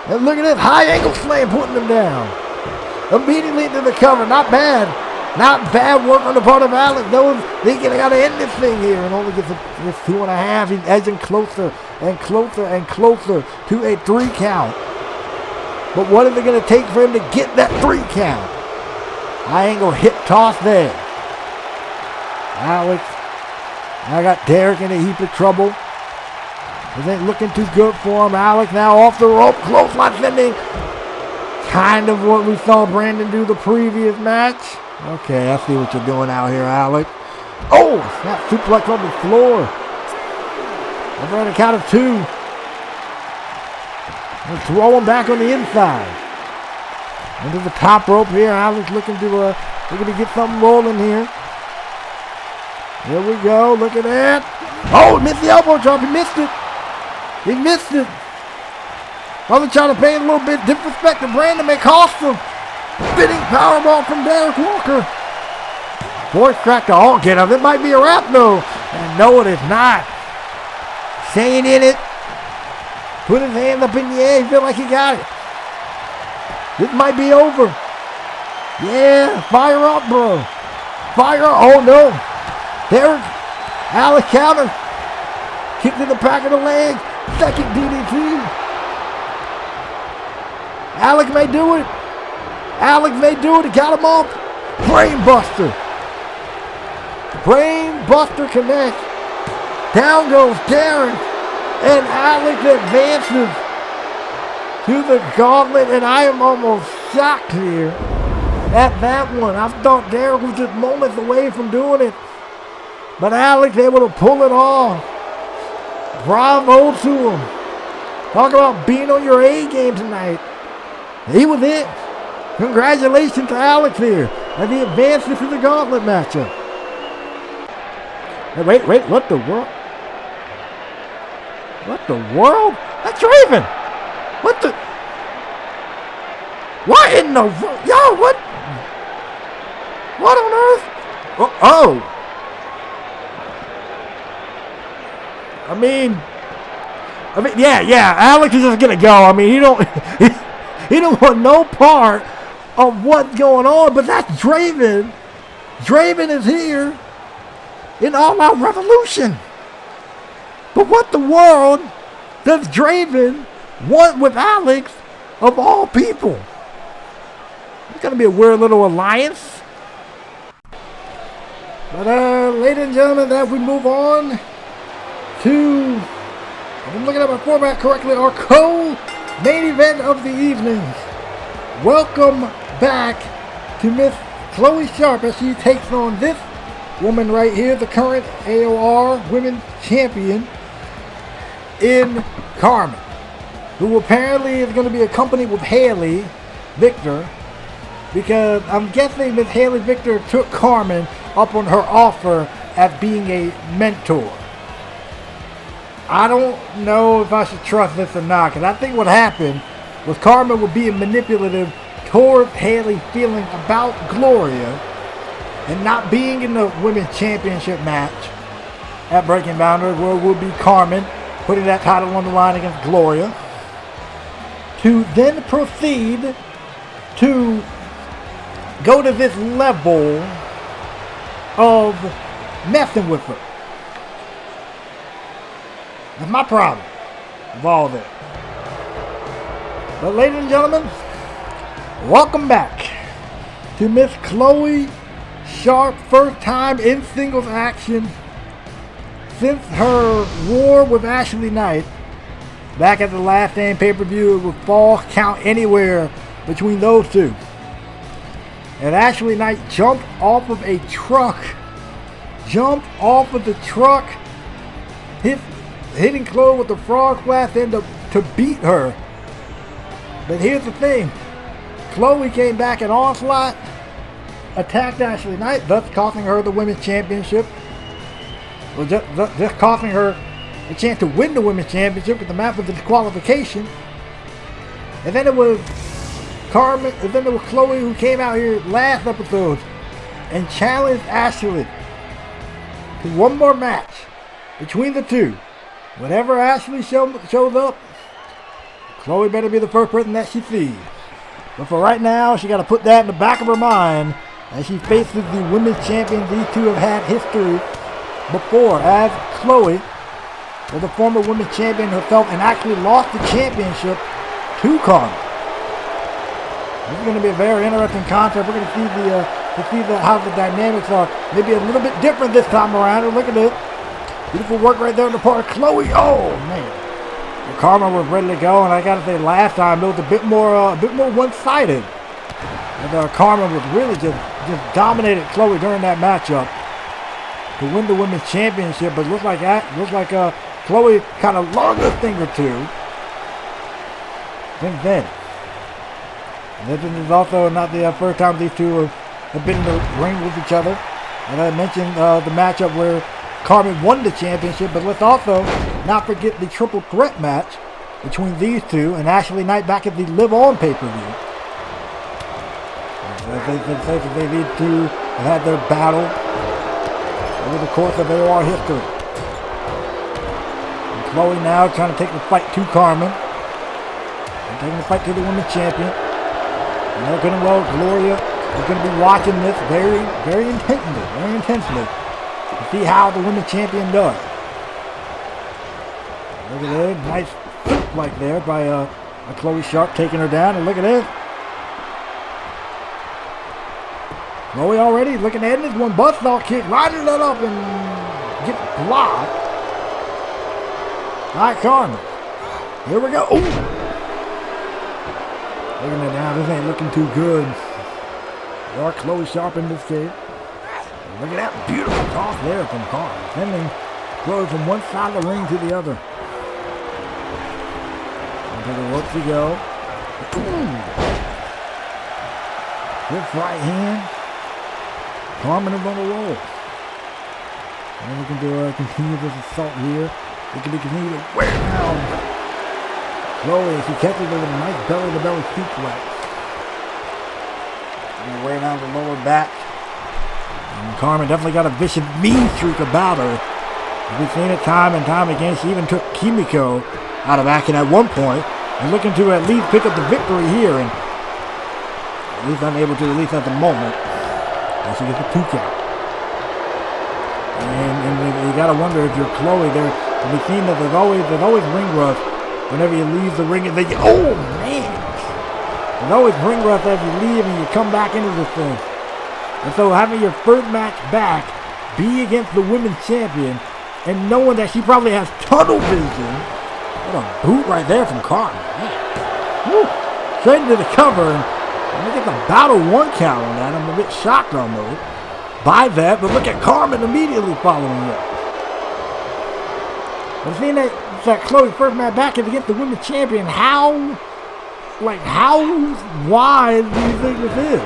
And look at this high angle slam, putting them down. Immediately into the cover. Not bad. Not bad work on the part of Alex. Those thinking I got to end this thing here, and only gets 2.5. He's edging closer and closer and closer to a 3 count. But what is it going to take for him to get that 3 count? High angle hip toss there. Alex. I got Derek in a heap of trouble. This ain't looking too good for him. Alex now off the rope, clothesline sending. Kind of what we saw Brandon do the previous match. Okay, I see what you're doing out here, Alex. Oh, snap suplex on the floor. Over on the count of 2. And throw him back on the inside. Into the top rope here. Alex looking to get something rolling here. Here we go. Look at that. Oh, missed the elbow drop. He missed it. I was trying to pay a little bit disrespect to Brandon. May cost him. Spinning powerbomb from Derek Walker. Voice cracker. Oh, get up. It might be a wrap, though. And no, it is not. Staying in it. Put his hand up in the air. He feel like he got it. This might be over. Yeah, fire up, bro. Fire up. Oh, no. Derek. Alex counter. Kick to the back of the leg. Second DDT. Alex may do it. He got him off. Brain buster. Connect. Down goes Derek. And Alex advances to the gauntlet. And I am almost shocked here at that one. I thought Derek was just moments away from doing it. But Alex able to pull it off. Bravo to him. Talk about being on your A game tonight. He was it. Congratulations to Alex here as he advances to the gauntlet matchup. Hey, wait, what the world? That's Raven. What in the world? Yo, what? What on earth? Oh. I mean, yeah. Alex is just gonna go. I mean, he don't want no part of what's going on. But that's Draven. Draven is here in All Out Revolution. But what the world does Draven want with Alex of all people? It's going to be a weird little alliance. But ladies and gentlemen, as we move on to, if I'm looking at my format correctly, our co-main event of the evening. Welcome back to Miss Chloe Sharp as she takes on this woman right here, the current AOR Women Champion in Carmen, who apparently is going to be accompanied with Haley Victor, because I'm guessing Miss Haley Victor took Carmen up on her offer as being a mentor. I don't know if I should trust this or not, because I think what happened was Carmen was being manipulative towards Haley, feeling about Gloria and not being in the Women's Championship match at Breaking Boundaries, where it would be Carmen putting that title on the line against Gloria, to then proceed to go to this level of messing with her. That's my problem with all this. But ladies and gentlemen, welcome back to Miss Chloe Sharp, first time in singles action since her war with Ashley Knight back at the Last Stand pay-per-view. It would fall count anywhere between those two. And Ashley Knight jumped off of a truck. Hitting Chloe with the frog splash and to beat her. But here's the thing. Chloe came back in onslaught, attacked Ashley Knight, thus costing her the Women's Championship. Or just costing her the chance to win the Women's Championship with the match of the disqualification. And then it was Carmen, and then it was Chloe who came out here last episode and challenged Ashley to one more match between the two. Whenever Ashley shows up, Chloe better be the first person that she sees. But for right now, she got to put that in the back of her mind as she faces the Women's Champions. These two have had history before, as Chloe was a former Women's Champion herself and actually lost the championship to Carmen. This is going to be a very interesting contest. We're going to see how the dynamics are maybe a little bit different this time around. And look at this. Beautiful work right there on the part of Chloe. Oh, man. Well, Carmen was ready to go, and I got to say last time it was a bit more one-sided. And Carmen was really just dominated Chloe during that matchup to win the Women's Championship. But looks like Chloe kind of learned a thing or two since then. And this is also not the first time these two have been in the ring with each other. And I mentioned the matchup where Carmen won the championship, but let's also not forget the triple threat match between these two and Ashley Knight back at the Live On pay-per-view. They need to have had their battle over the course of AOR history. And Chloe now trying to take the fight to Carmen and taking the fight to the Women's Champion. And they're going to, well, Gloria is going to be watching this very intensely. To see how the Women's Champion does. Look at this. Nice flip like there by Chloe Sharp taking her down. And look at this. Chloe already looking at this one buzzsaw kick. Riding that up and gets blocked. All right, Carmen. Here we go. Ooh. Looking at it now. This ain't looking too good. Or Chloe Sharp in this case. Look at that beautiful toss there from Carmen, sending Chloe from one side of the ring to the other. Into the rope she go. Good right hand. Carmen is on the roll. And looking to continue this assault here. They can continue to wear down Chloe as she catches her with a nice belly-to-belly suplex. And wear down the lower back. And Carmen definitely got a vicious mean streak about her. We've seen it time and time again. She even took Kimiko out of action at one point and looking to at least pick up the victory here. And at least unable to, at least at the moment. And she gets a 2 count. And you got to wonder if you're Chloe, And we've seen that there's always ring rust whenever you leave the ring and then oh man! There's always ring rust as you leave and you come back into this thing. And so having your first match back be against the women's champion and knowing that she probably has tunnel vision. What a boot right there from Carmen. Woo. Straight into the cover and look at the battle 1 count on that. I'm a bit shocked almost by that, but look at Carmen immediately following up. I'm seeing that Chloe's first match back is against the women's champion. How wide do you think this is?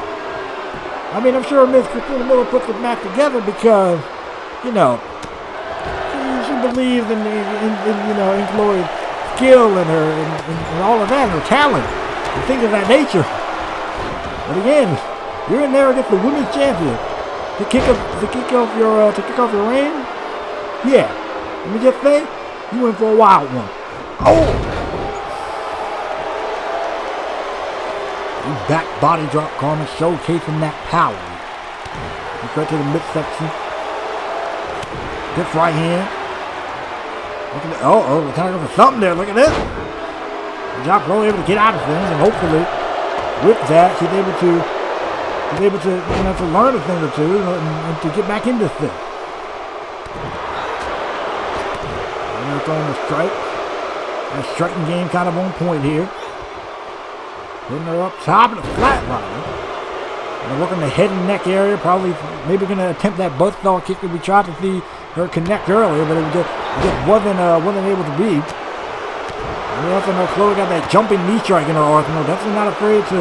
I mean, I'm sure Miss Christina Miller put this match together because, you know, she believes in Chloe's skill and her and all of that, and her talent, and things of that nature. But again, you're in there against the women's champion to kick off your reign. Yeah, let me just say, you went for a wild one. Oh! Back body drop, Carmen showcasing that power. He's right to the midsection. Good right hand. Look at that. We're kind of for something there. Look at this. Good job, Chloe able to get out of things, and hopefully, with that, she's able to learn a thing or two and to get back into this thing. And they're throwing a strike. That striking game kind of on point here. Putting her up top of the flat line. And working the head and neck area. Probably, maybe going to attempt that buzzsaw kick that we tried to see her connect earlier, but it just wasn't able to be. And we also know Chloe got that jumping knee strike in her arsenal. Definitely not afraid to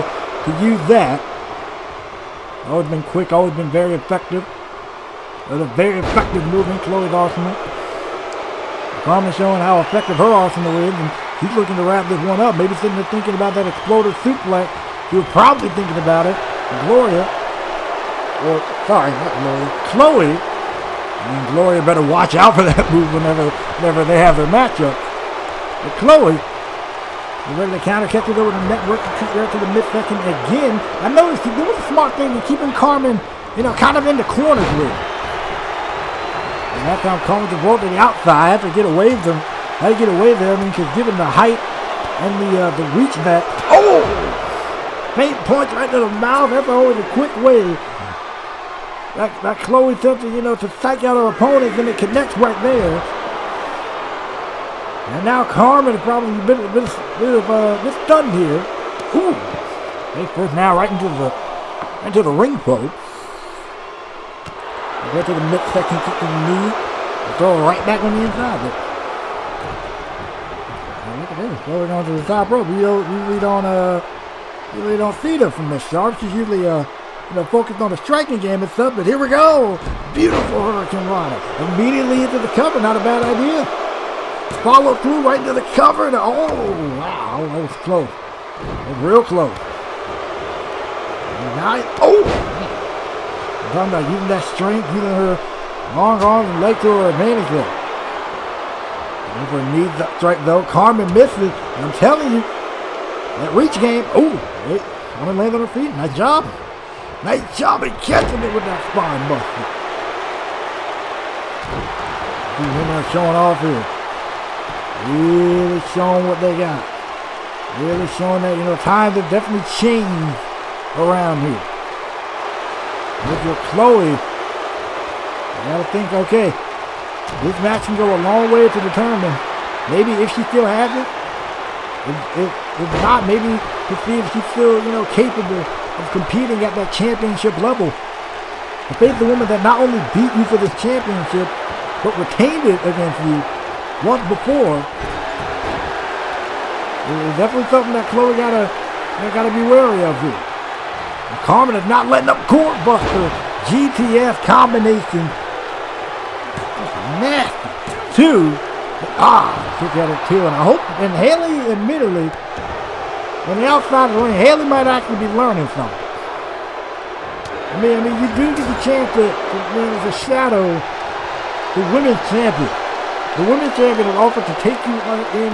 use that. Always been quick, always been very effective. It was a very effective move in Chloe's arsenal. Carmen showing how effective her arsenal is, and she's looking to wrap this one up. Maybe sitting there thinking about that exploder suplex. She was probably thinking about it. Chloe. I mean, Gloria better watch out for that move whenever they have their matchup. But Chloe is ready to counter, catch it over the network, and kick her to the midsection again. I noticed she doing a smart thing in keeping Carmen, kind of in the corners with her. And that time Carmen to roll to the outside to get away from them. How to get away there? I mean, she's given the height and the reach that. Oh! Faint punch right to the mouth. That's always a quick way. That Chloe tends to psych out her opponents, and it connects right there. And now Carmen is probably a bit stunned here. Ooh! They first now right into the ring post. Go to the midsection, kick to the knee, and throw it right back on the inside there. Look at this, going on to the top rope. We usually don't see them from this sharp. She's usually focused on the striking game and stuff, but here we go. Beautiful Hurricane Rana. Immediately into the cover, not a bad idea. Follow through right into the cover. Oh, wow, that was close. That was real close. And now, I'm talking about using that strength, using her long arms and leg to her advantage there. Over knee strike though. Carmen misses. And I'm telling you, that reach game. Carmen lands on her feet. Nice job. Nice job in catching it with that spine buster. See women are showing off here. Really showing what they got. Really showing that, times have definitely changed around here. With your Chloe, you gotta think, okay, this match can go a long way to determine maybe if she still has it. If not, maybe to see if she's still, capable of competing at that championship level. To face the woman that not only beat you for this championship, but retained it against you once before, is definitely something that Chloe gotta be wary of here. And Carmen is not letting up court buster. GTS combination. That's nasty. 2. Took out at 2. And I hope, and Haley, admittedly, on the outside of the ring, Haley might actually be learning something. I mean, you do get the chance to shadow the women's champion. The women's champion is offered to take you in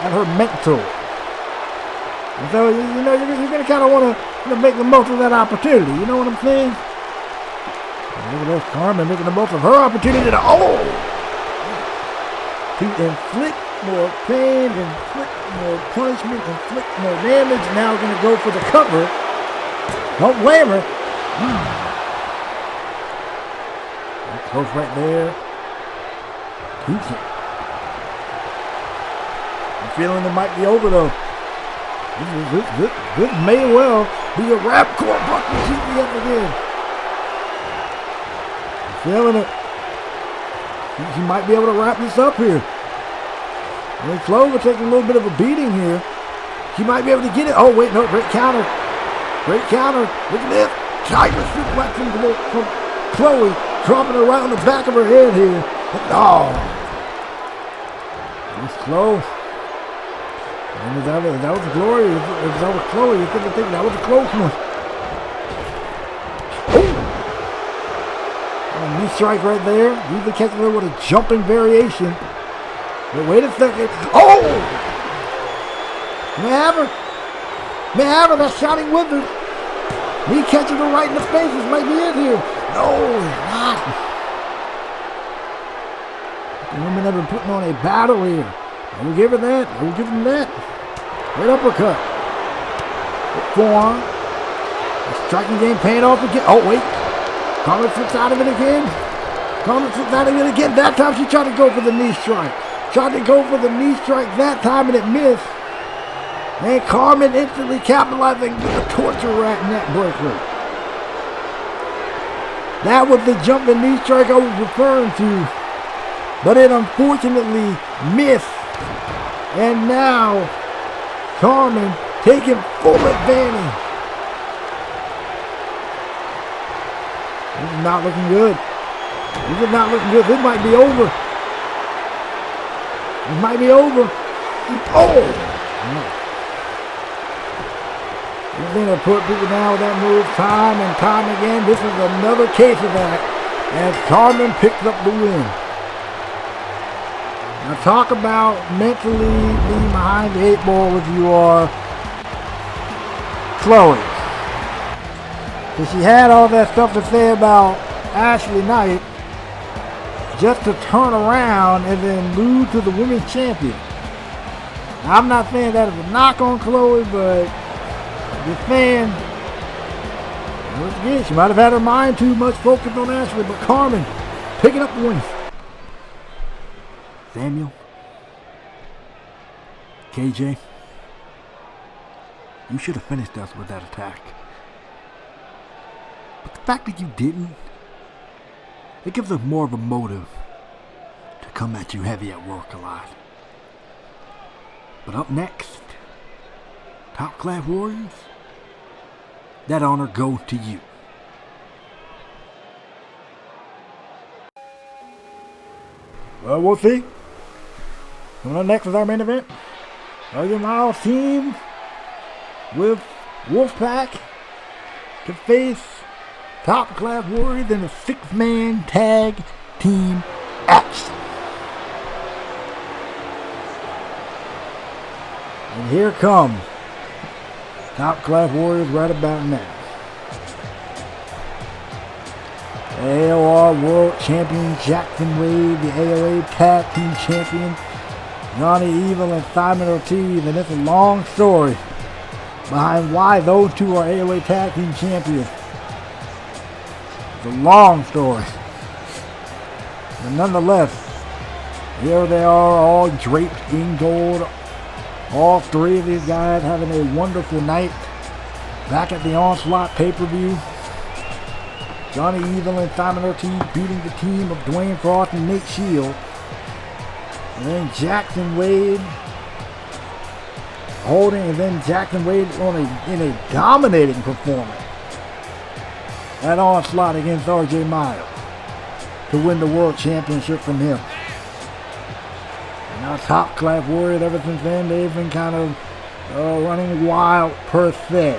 at her mentor. And so, you're going to kind of want to make the most of that opportunity. You know what I'm saying? And look at this, Carmen making the most of her opportunity to, to inflict more pain, inflict more punishment, inflict more damage. Now we're going to go for the cover. Don't blame her. Close right there. Keeps it. I'm feeling it might be over though. This may well be a rap court bucket yet again. I'm feeling it. She might be able to wrap this up here. I mean, Clover taking a little bit of a beating here. She might be able to get it. Oh, wait, no, great counter. Great counter. Look at this. Tiger suplex from Chloe, dropping her right on the back of her head here. Oh. It was close. And that was Glory. If that was Chloe, you couldn't think that was a close one. Oh. Knee strike right there. Usually catching her with a jumping variation. But wait a second. Oh! May have her. That Shining Wizard. Knee catching her right in the face. This might be it here. No, it's not. The women have been putting on a battle here. I will give her that. I will give them that. Right uppercut. Forearm. The striking game paying off again. Oh, wait. Carmen flips out of it again. That time she tried to go for the knee strike. Tried to go for the knee strike that time and it missed. And Carmen instantly capitalizing with the torture rack neck breaker. That was the jumping knee strike I was referring to. But it unfortunately missed. And now Carmen taking full advantage. This is not looking good. This might be over. Oh! This thing that put people down with that move time and time again. This is another case of that. As Carmen picks up the win. Now talk about mentally being behind the 8 ball if you are Chloe. Because she had all that stuff to say about Ashley Knight. Just to turn around and then lose to the women's champion. Now, I'm not saying that is a knock on Chloe, but just saying, once again, she might have had her mind too much focused on Ashley, but Carmen picking up the win. Samuel, KJ, you should have finished us with that attack. But the fact that you didn't, it gives us more of a motive to come at you heavy at work a lot. But up next, Top Class Warriors, that honor goes to you. Well, we'll see. Coming up next is our main event. Your Miles team with Wolfpack to face Top Class Warriors in a 6-man tag team action. And here come Top Class Warriors right about now. AOR World Champion Jackson Wade, the AOA Tag Team Champion Johnny Evil and Simon Ortiz, and it's a long story behind why those two are AOA Tag Team Champions. It's a long story. But nonetheless, here they are all draped in gold. All 3 of these guys having a wonderful night back at the Onslaught pay-per-view. Johnny Evil and Simon Ortiz beating the team of Dwayne Frost and Nate Shield. And then Jackson Wade in a dominating performance at Onslaught against RJ Miles to win the World Championship from him. And now Top Class Warriors, ever since then, they've been kind of running wild per se.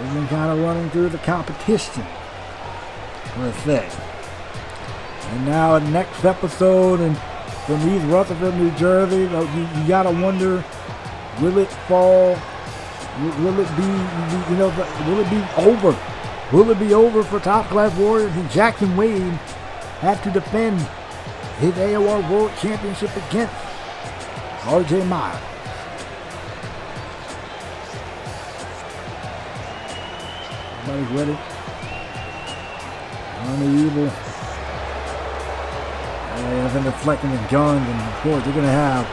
They've been kind of running through the competition per se. And now in the next episode, and from East Rutherford, New Jersey, you gotta wonder, will it fall? Will it be over? Will it be over for Top Class Warriors? And Jackson Wade had to defend his AOR World Championship against RJ Miles. Everybody's ready. On the evil. And then deflecting his guns, and of course they're going to have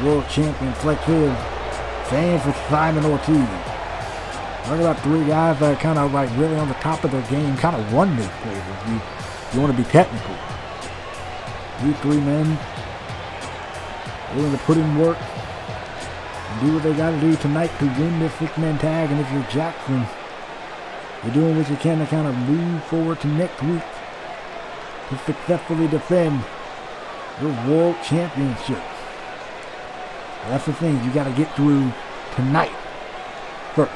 the World Champion flex his. Same for Simon Ortiz. Talk about three guys that are kind of like really on the top of their game, kind of run this place if you want to be technical. These three men willing to put in work and do what they got to do tonight to win this six-man tag. And if you're Jackson, you're doing what you can to kind of move forward to next week to successfully defend your World Championship. That's the thing you got to get through tonight first.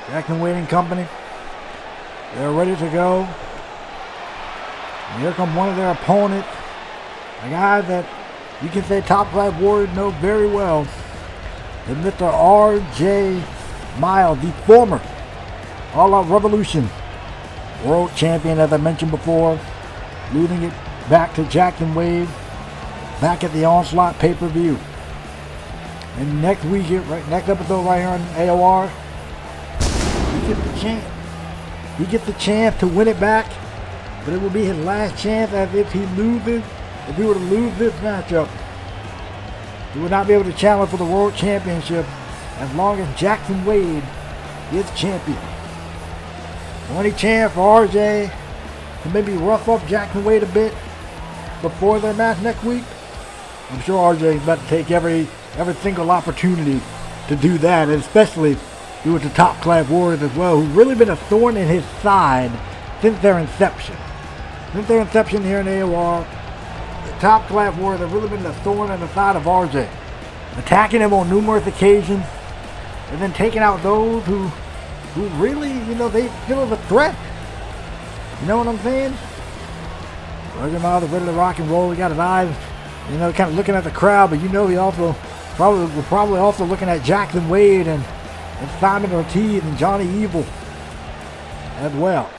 Jackson Wade and Company, they're ready to go. And here comes one of their opponents, a guy that you can say Top Flight Warriors know very well, is Mr. RJ Miles, the former All Out Revolution World Champion, as I mentioned before, losing it back to Jackson Wade back at the Onslaught pay-per-view. And next week, next episode right here on AOR, he gets the chance. He gets the chance to win it back, but it will be his last chance. As if he loses, if he were to lose this matchup, he would not be able to challenge for the World Championship as long as Jackson Wade is champion. Only chance for RJ to maybe rough up Jackson Wade a bit before their match next week. I'm sure RJ is about to take every single opportunity to do that, and especially do it to Top Class Warriors as well, who've really been a thorn in his side since their inception. Since their inception here in AOR, the Top Class Warriors have really been a thorn in the side of RJ, attacking him on numerous occasions, and then taking out those who really, they feel as a threat. You know what I'm saying? RJ Miles is ready to rock and roll. He got his eyes, kind of looking at the crowd, but he also probably also looking at Jackson Wade and Simon Ortiz and Johnny Evil as well.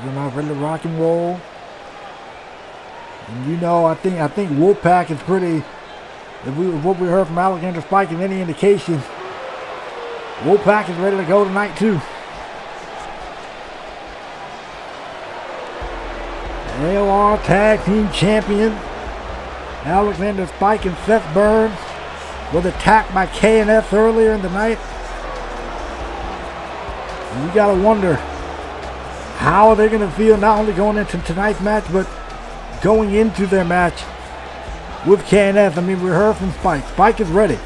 RJ Miles ready to rock and roll. And I think Wolfpack is pretty. If what we heard from Alexander Spike is any indication, Wolfpack is ready to go tonight too. AOR Tag Team Champions Alexander Spike and Seth Burns was attacked by K&S earlier in the night. And you gotta wonder how are they gonna feel not only going into tonight's match, but going into their match with K&S. I mean, we heard from Spike. Spike is ready.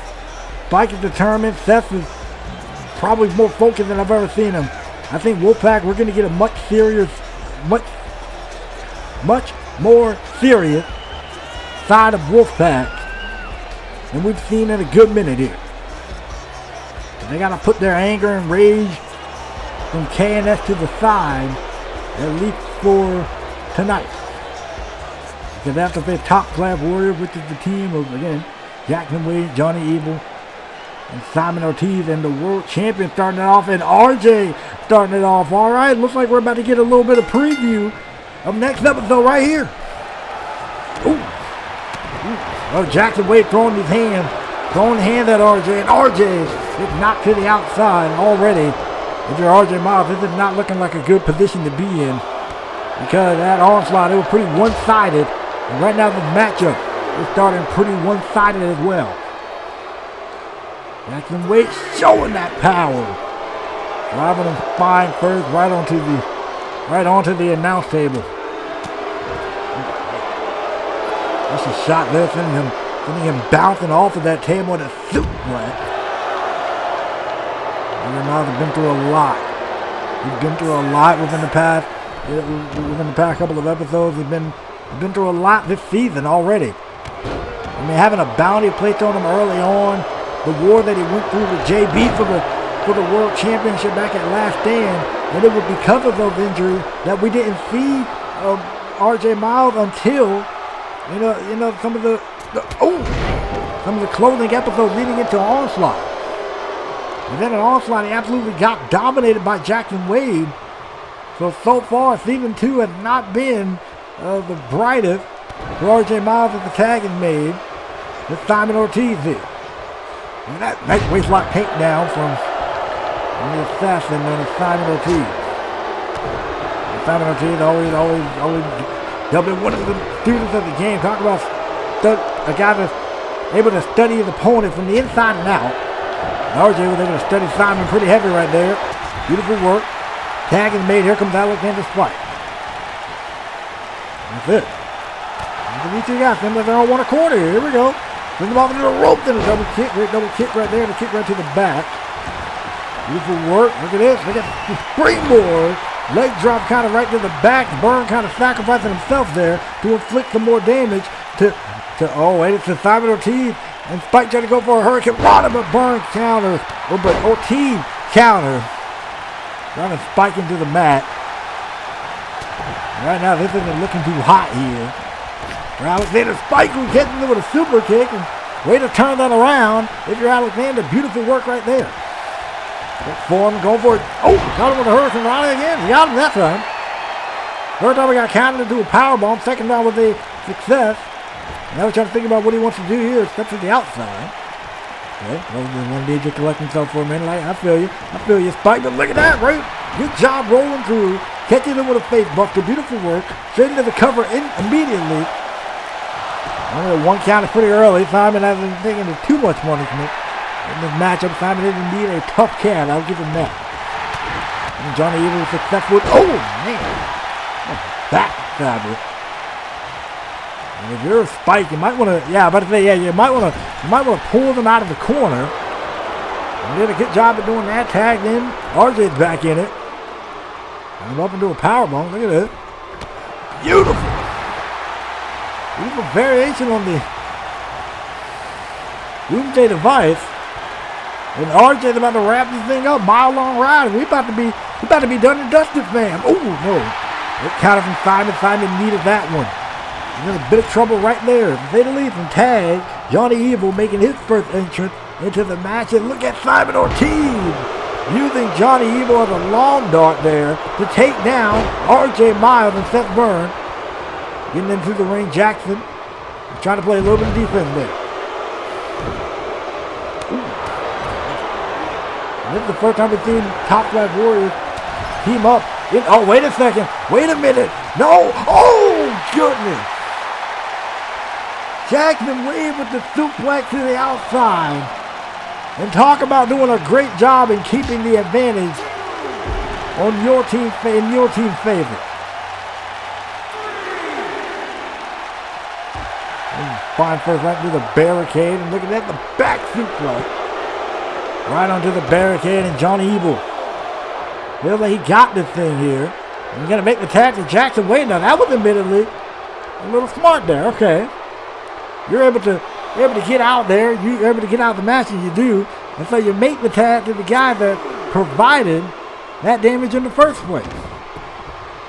Spike is determined. Seth is probably more focused than I've ever seen him. I think Wolfpack, we're gonna get a much more serious side of Wolfpack than we've seen in a good minute here. They got to put their anger and rage from K&S to the side, at least for tonight. Because after their Top Class Warrior, which is the team of, again, Jackson Wade, Johnny Evil, and Simon Ortiz, and the World Champion starting it off, and RJ starting it off. All right, looks like we're about to get a little bit of preview of next episode right here. Ooh. Oh, Jackson Wade throwing his hand at RJ, and RJ is knocked to the outside already. If you're RJ Miles, this is not looking like a good position to be in, because that onslaught, it was pretty one-sided, and right now the matchup is starting pretty one-sided as well. Jackson Wade showing that power, driving him spine first right onto the announce table. That's a shot there, sending him bouncing off of that table in a suplex. RJ Miles has been through a lot. He's been through a lot within the past couple of episodes. He's been through a lot this season already. I mean, having a bounty placed on him early on, the war that he went through with JB for the World Championship back at Last Stand, and it was because of those injuries that we didn't see RJ Miles until some of the closing episodes leading into Onslaught. And then an onslaught, he absolutely got dominated by Jackson Wade. So far, season 2 has not been the brightest for RJ Miles as the tag is made. With Simon Ortiz here. And that nice waistlock takedown from the assassin known as Simon Ortiz. And Simon Ortiz always one of the students of the game. Talk about a guy that's able to study his opponent from the inside and out. And RJ was able to study Simon pretty heavy right there. Beautiful work. Tag is made. Here comes Alexander Spike. That's it. These two guys, them they're on one corner here. Here we go. Bring them off into the rope, then a double kick. Great double kick right there, and a kick right to the back. Beautiful work. Look at this. Look at the springboard. Leg drop kind of right to the back. Burn kind of sacrificing himself there to inflict some more damage to it's to Simon Ortiz. And Spike trying to go for a hurricane rana, but Burn counters. But Ortiz counters. Trying to spike into the mat. Right now, this isn't looking too hot here. Alexander Spike who gets into with a super kick and way to turn that around. If you're Alexander, beautiful work right there. Good form, going for it. Oh, got him with a hurricane rana again. He got him that time. Third time we got counted to do a powerbomb. Second time was a success. Now we're trying to think about what he wants to do here. Steps to the outside. Okay, well, one day just collect himself for a minute. Like, I feel you, Spike. But look at that, right? Good job rolling through, catching him with a face buster. Beautiful work. Straight into the cover immediately. Only one count is pretty early. Simon hasn't taken too much punishment in this matchup. Simon is indeed a tough cat. I'll give him that. And Johnny Evil was successful. Oh man, that fabulous. And if you're a Spike, you might want to. Yeah, I'm about to say, yeah, you might want to pull them out of the corner. And did a good job of doing that. Tagged in. RJ's back in it. And up into a powerbomb. Look at this. Beautiful. Beautiful variation on the Doomsday device. And RJ's about to wrap this thing up. Mile-long ride. We about to be done and dusted, fam. Oh no. It counted from Simon. Simon needed that one. And there's a bit of trouble right there. To say the least, from Tag, Johnny Evil making his first entrance into the match. And look at Simon Ortiz using Johnny Evil as a long dart there to take down RJ Miles and Seth Byrne. Getting into the ring, Jackson trying to play a little bit of defense there. And this is the first time we've seen Top Flight Warriors team up. Oh, wait a second. Wait a minute. No. Oh, goodness. Jackson Wade with the suplex to the outside. And talk about doing a great job in keeping the advantage on your team's favor. Fine first right through the barricade, and look at that, the back suplex. Right onto the barricade, and Johnny Evil feels like he got this thing here. And he's gonna make the tag to Jackson Wade. Now that was admittedly a little smart there. Okay, you're able to get out there. You're able to get out of the match, and you do. And so you make the tag to the guy that provided that damage in the first place.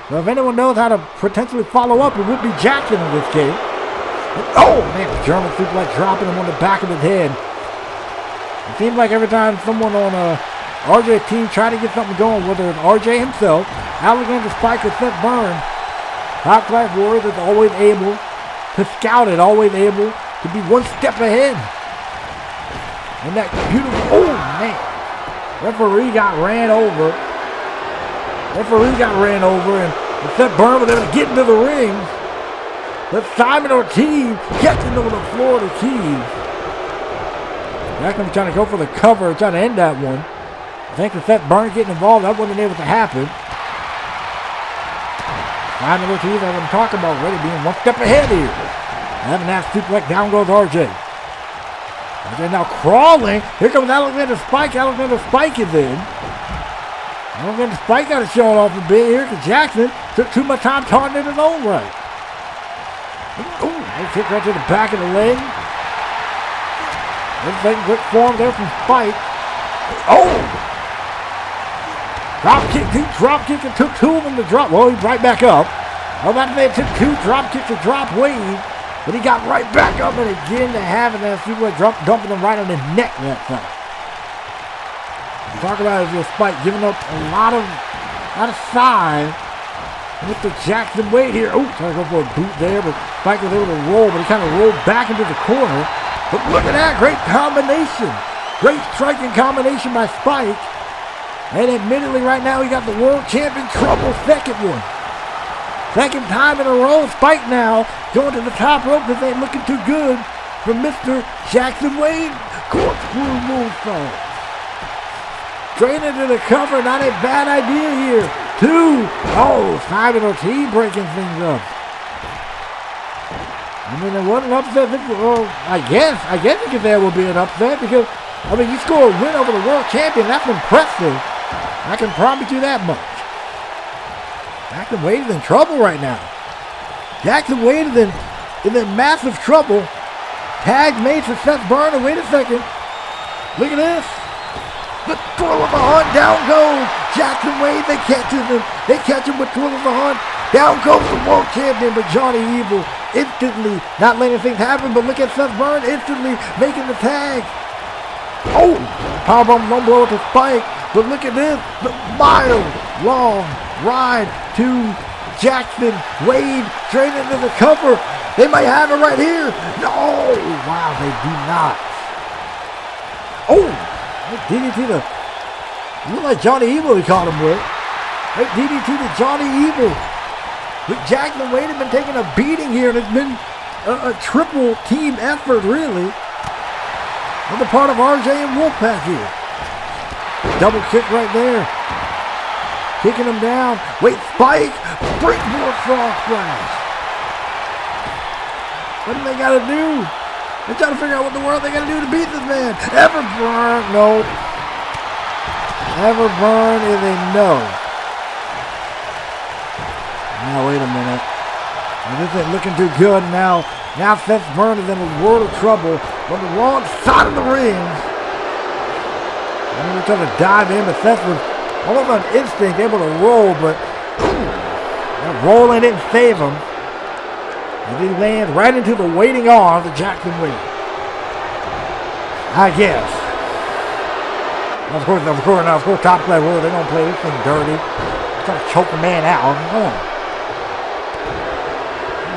So if anyone knows how to potentially follow up, it would be Jackson in this case. Oh man, the German suplex dropping him on the back of his head. It seems like every time someone on RJ's team try to get something going, whether it's RJ himself, Alexander Spike, or Seth Byrne, Top Flight Warriors is always able to scout it, always able to be one step ahead. And that beautiful, oh man, referee got ran over, and Seth Byrne was able to get into the ring. But Simon Ortiz catching over the floor of the keys. Jackson trying to go for the cover, trying to end that one. I think with Seth Byrne getting involved, that wasn't able to happen. Simon Ortiz, as I'm talking about, already being one step ahead here. Having that suplex, down goes RJ. RJ now crawling. Here comes Alexander Spike. Alexander Spike is in. Alexander Spike got it showing off a bit here because Jackson took too much time taunting in his own right. Ooh, nice hit right to the back of the leg. Everything good form there from Spike. Oh! Drop kick, two drop kick. It took two of them to drop. Well, he's right back up. I was about to say it took two drop kicks to drop Wade, but he got right back up and again to having that suplex drop, dumping him right on the neck that time. Talk about his Spike giving up a lot of size. Mr. Jackson Wade here. Oh, trying to go for a boot there, but Spike was able to roll, but he kind of rolled back into the corner. But look at that, great combination. Great striking combination by Spike. And admittedly right now he got the World Champion trouble, second one. Second time in a row, Spike now going to the top rope. This ain't looking too good for Mr. Jackson Wade. Corkscrew moonsault. Straight into the cover, not a bad idea here. 2. Oh, Simon Ortiz breaking things up. I mean, it wasn't an upset. Well, I guess you could say it will be an upset because, I mean, you score a win over the World Champion. That's impressive. I can promise you that much. Jackson Wade is in trouble right now. Jackson Wade is in massive trouble. Tag made for Seth Burner. Wait a second. Look at this. The thrill of the hunt. Down goes Jackson Wade. They catch him with thrill of the hunt. Down goes the World Champion, but Johnny Evil instantly not letting things happen. But look at Seth Burner instantly making the tag. Oh, powerbomb one blow to Spike. But look at this, the mile-long ride to Jackson Wade straight into the cover. They might have it right here. No, wow, they do not. Oh, DDT to, look like Johnny Evil he caught him with. Right, DDT to Johnny Evil. But Jackson Wade has been taking a beating here, and it's been a triple team effort, really, on the part of RJ and Wolfpack here. Double kick right there. Kicking him down. Wait, Spike. Springboard frog splash. What do they got to do? They're trying to figure out what the world they got to do to beat this man. Everburn. No. Everburn is a no. Now, wait a minute. This isn't looking too good now. Now Seth Burner is in a world of trouble on the wrong side of the ring. I mean, we're trying to dive in, but Seth was almost on instinct, able to roll, but that rolling didn't save him. And he lands right into the waiting arms of Jackson Wade. I guess. Of course, top play rule, they're going to play this thing dirty. They're trying to choke the man out. Come on.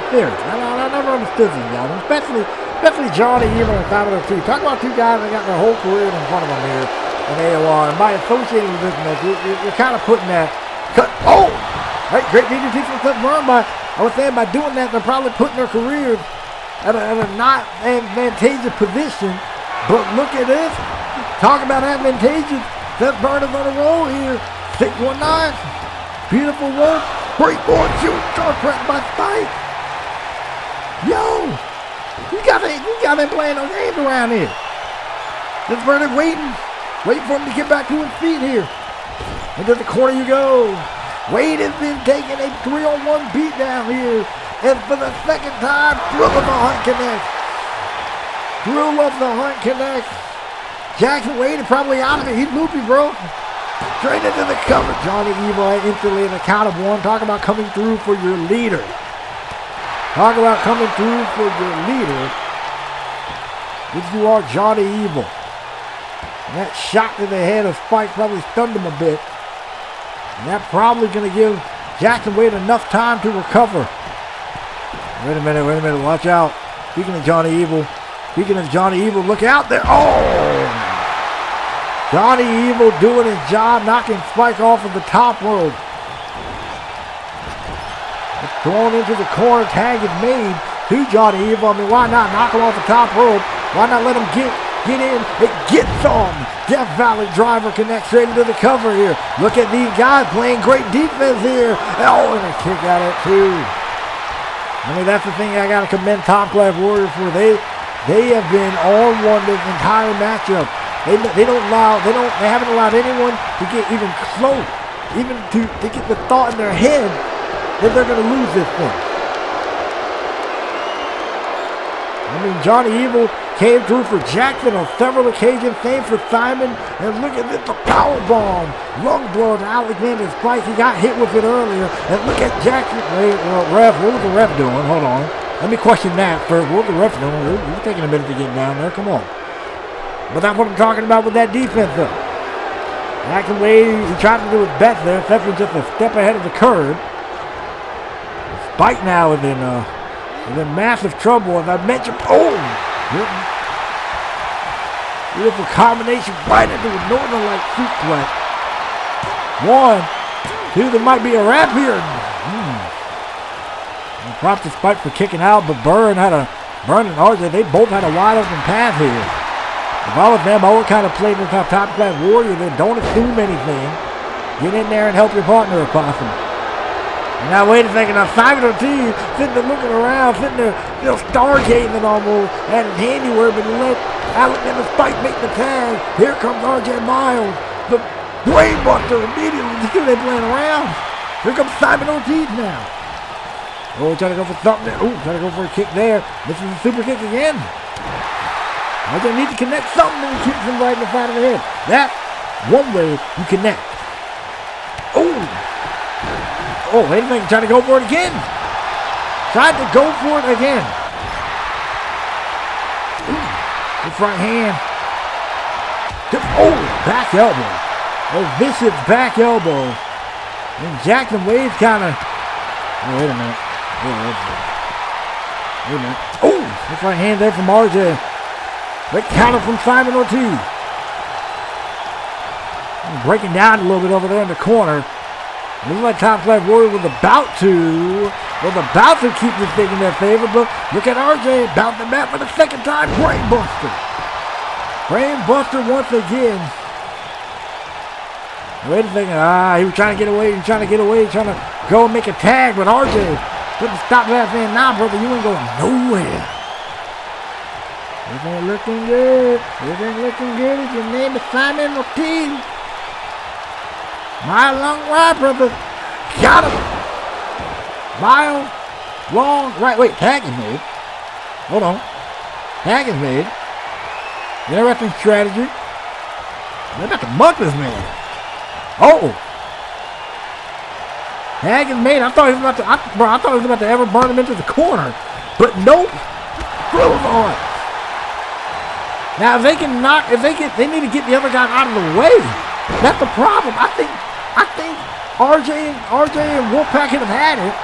Seriously, I never understood these guys, especially Johnny Evil and Simon Ortiz. Talk about two guys that got their whole career in front of them here in AOR, and by associating with this match, you're kind of putting that cut. Oh, right, great DDT from Seth Burner. I was saying by doing that, they're probably putting their careers at a not advantageous position. But look at this. Talk about advantageous. Seth Burner's on a roll here. 619. Beautiful work. Breakboard shoot. Sharp press by Spike. Yo, you got them playing those games around here. Seth Burner waiting for him to get back to his feet here. Into the corner you go. Wade has been taking a 3-on-1 beat down here. And for the second time, Thrill of the Hunt connects. Thrill of the Hunt connects. Jackson Wade is probably out of it. He's loopy, bro. Straight into the cover. Johnny Evil instantly in the count of one. Talk about coming through for your leader. Talk about coming through for your leader. If you are Johnny Evil. And that shot to the head of Spike probably stunned him a bit. And that's probably going to give Jackson Wade enough time to recover. Wait a minute. Watch out. Speaking of Johnny Evil, look out there. Oh! Johnny Evil doing his job, knocking Spike off of the top rope. It's thrown into the corner. Tag is made to Johnny Evil. I mean, why not knock him off the top rope? Why not let him get in? It gets on. Death Valley driver connects straight into the cover here. Look at these guys playing great defense here. Oh, and a kick out at two. I mean, that's the thing I got to commend Top Class Warriors for. They have been on one this entire matchup. They haven't allowed anyone to get even close, even to get the thought in their head that they're going to lose this thing. I mean, Johnny Evil came through for Jackson on several occasions. Same for Simon. And look at this, the power bomb. Lung blow to Alexander Spike. He got hit with it earlier. And look at Jackson. Wait, ref, what was the ref doing? Hold on. Let me question that first. What was the ref doing? He's taking a minute to get down there. Come on. But that's what I'm talking about with that defense, though. Jackson Wade, he tried to do his best there. Seth was just a step ahead of the curve. Spike now is in massive trouble, as I mentioned. Oh! Beautiful combination right into a Northern Light suplex. 1, 2, there might be a wrap here. Props to Spike for kicking out, but Burn and RJ, they both had a wide open path here. If I was them, I would kind of play this top class warrior, then don't assume anything. Get in there and help your partner if possible. And now wait a second, now Simon Ortiz sitting there looking around, sitting there, stargazing almost at his handiwork, but he let Alexander Spike make the tag. Here comes RJ Miles, the brainbuster immediately. They're playing around. Here comes Simon Ortiz now. Oh, trying to go for something there. Oh, trying to go for a kick there. This is a super kick again. I just need to connect something and keep him right in the side of the head. That's one way you connect. Oh, wait a minute, trying to go for it again. Tried to go for it again. This right hand. Back elbow. A vicious back elbow. And Jackson Wade's kind of... Oh, wait a minute. Wait a minute. This right hand there from RJ. The counter from Simon Ortiz. Breaking down a little bit over there in the corner. Looks like Top Flag Warrior was about to keep this thing in their favor, but look at RJ bouncing back for the second time. Brainbuster. Brainbuster once again. Wait a second. He was trying to get away. Trying to go and make a tag, but RJ couldn't stop that thing. Nah, brother, you ain't going nowhere. It ain't looking good. Your name is Simon Ortiz. Mile long ride, brother. Got him. Mile long right. Wait, tag is made. Hold on. Tag is made. Interesting strategy. They're about to mug this man. Tag is made. I thought he was about to ever burn him into the corner. But nope. Throws on. Now, if they need to get the other guy out of the way. That's the problem. I think RJ and Wolfpack could have had it.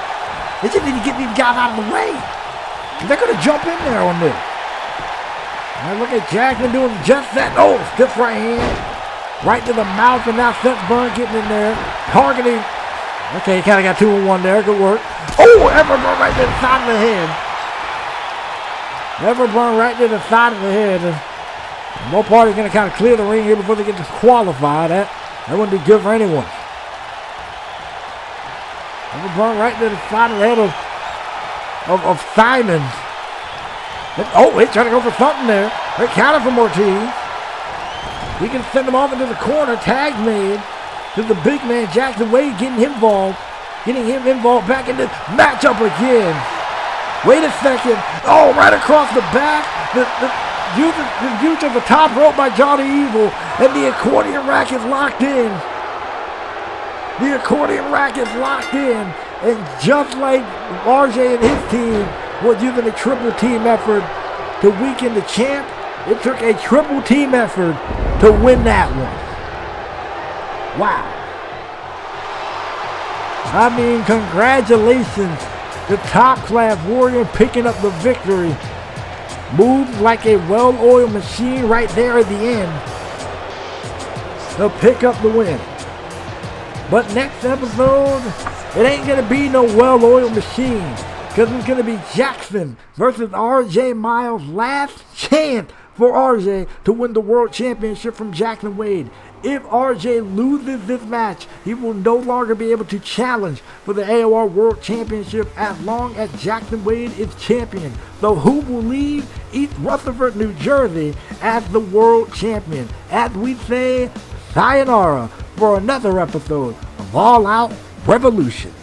They just need to get these guys out of the way. They're going to jump in there on this. Now look at Jackson doing just that. Stiff right hand. Right to the mouth, and now Seth Burn getting in there. Targeting. Okay, he kind of got 2 in 1 there. Good work. Everburn right to the side of the head. Everburn right to the side of the head. Both parties going to kind of clear the ring here before they get disqualified. That wouldn't be good for anyone. Everburn right to the side of the head of Simon. He's trying to go for something there. They counter from Ortiz. He can send him off into the corner. Tag made to the big man Jackson Wade, getting him involved back in this matchup again. Wait a second. Right across the back. The use of the top rope by Johnny Evil, and the accordion rack is locked in. And just like RJ and his team was using a triple team effort to weaken the champ, it took a triple team effort to win that one. Wow. I mean, congratulations to Top Class Warrior picking up the victory. Moved like a well-oiled machine right there at the end to pick up the win. But next episode, it ain't going to be no well-oiled machine, because it's going to be Jackson versus RJ Miles. Last chance for RJ to win the World Championship from Jackson Wade. If RJ loses this match, he will no longer be able to challenge for the AOR World Championship as long as Jackson Wade is champion. So who will leave East Rutherford, New Jersey as the World Champion? As we say, sayonara for another episode of All Out Revolution.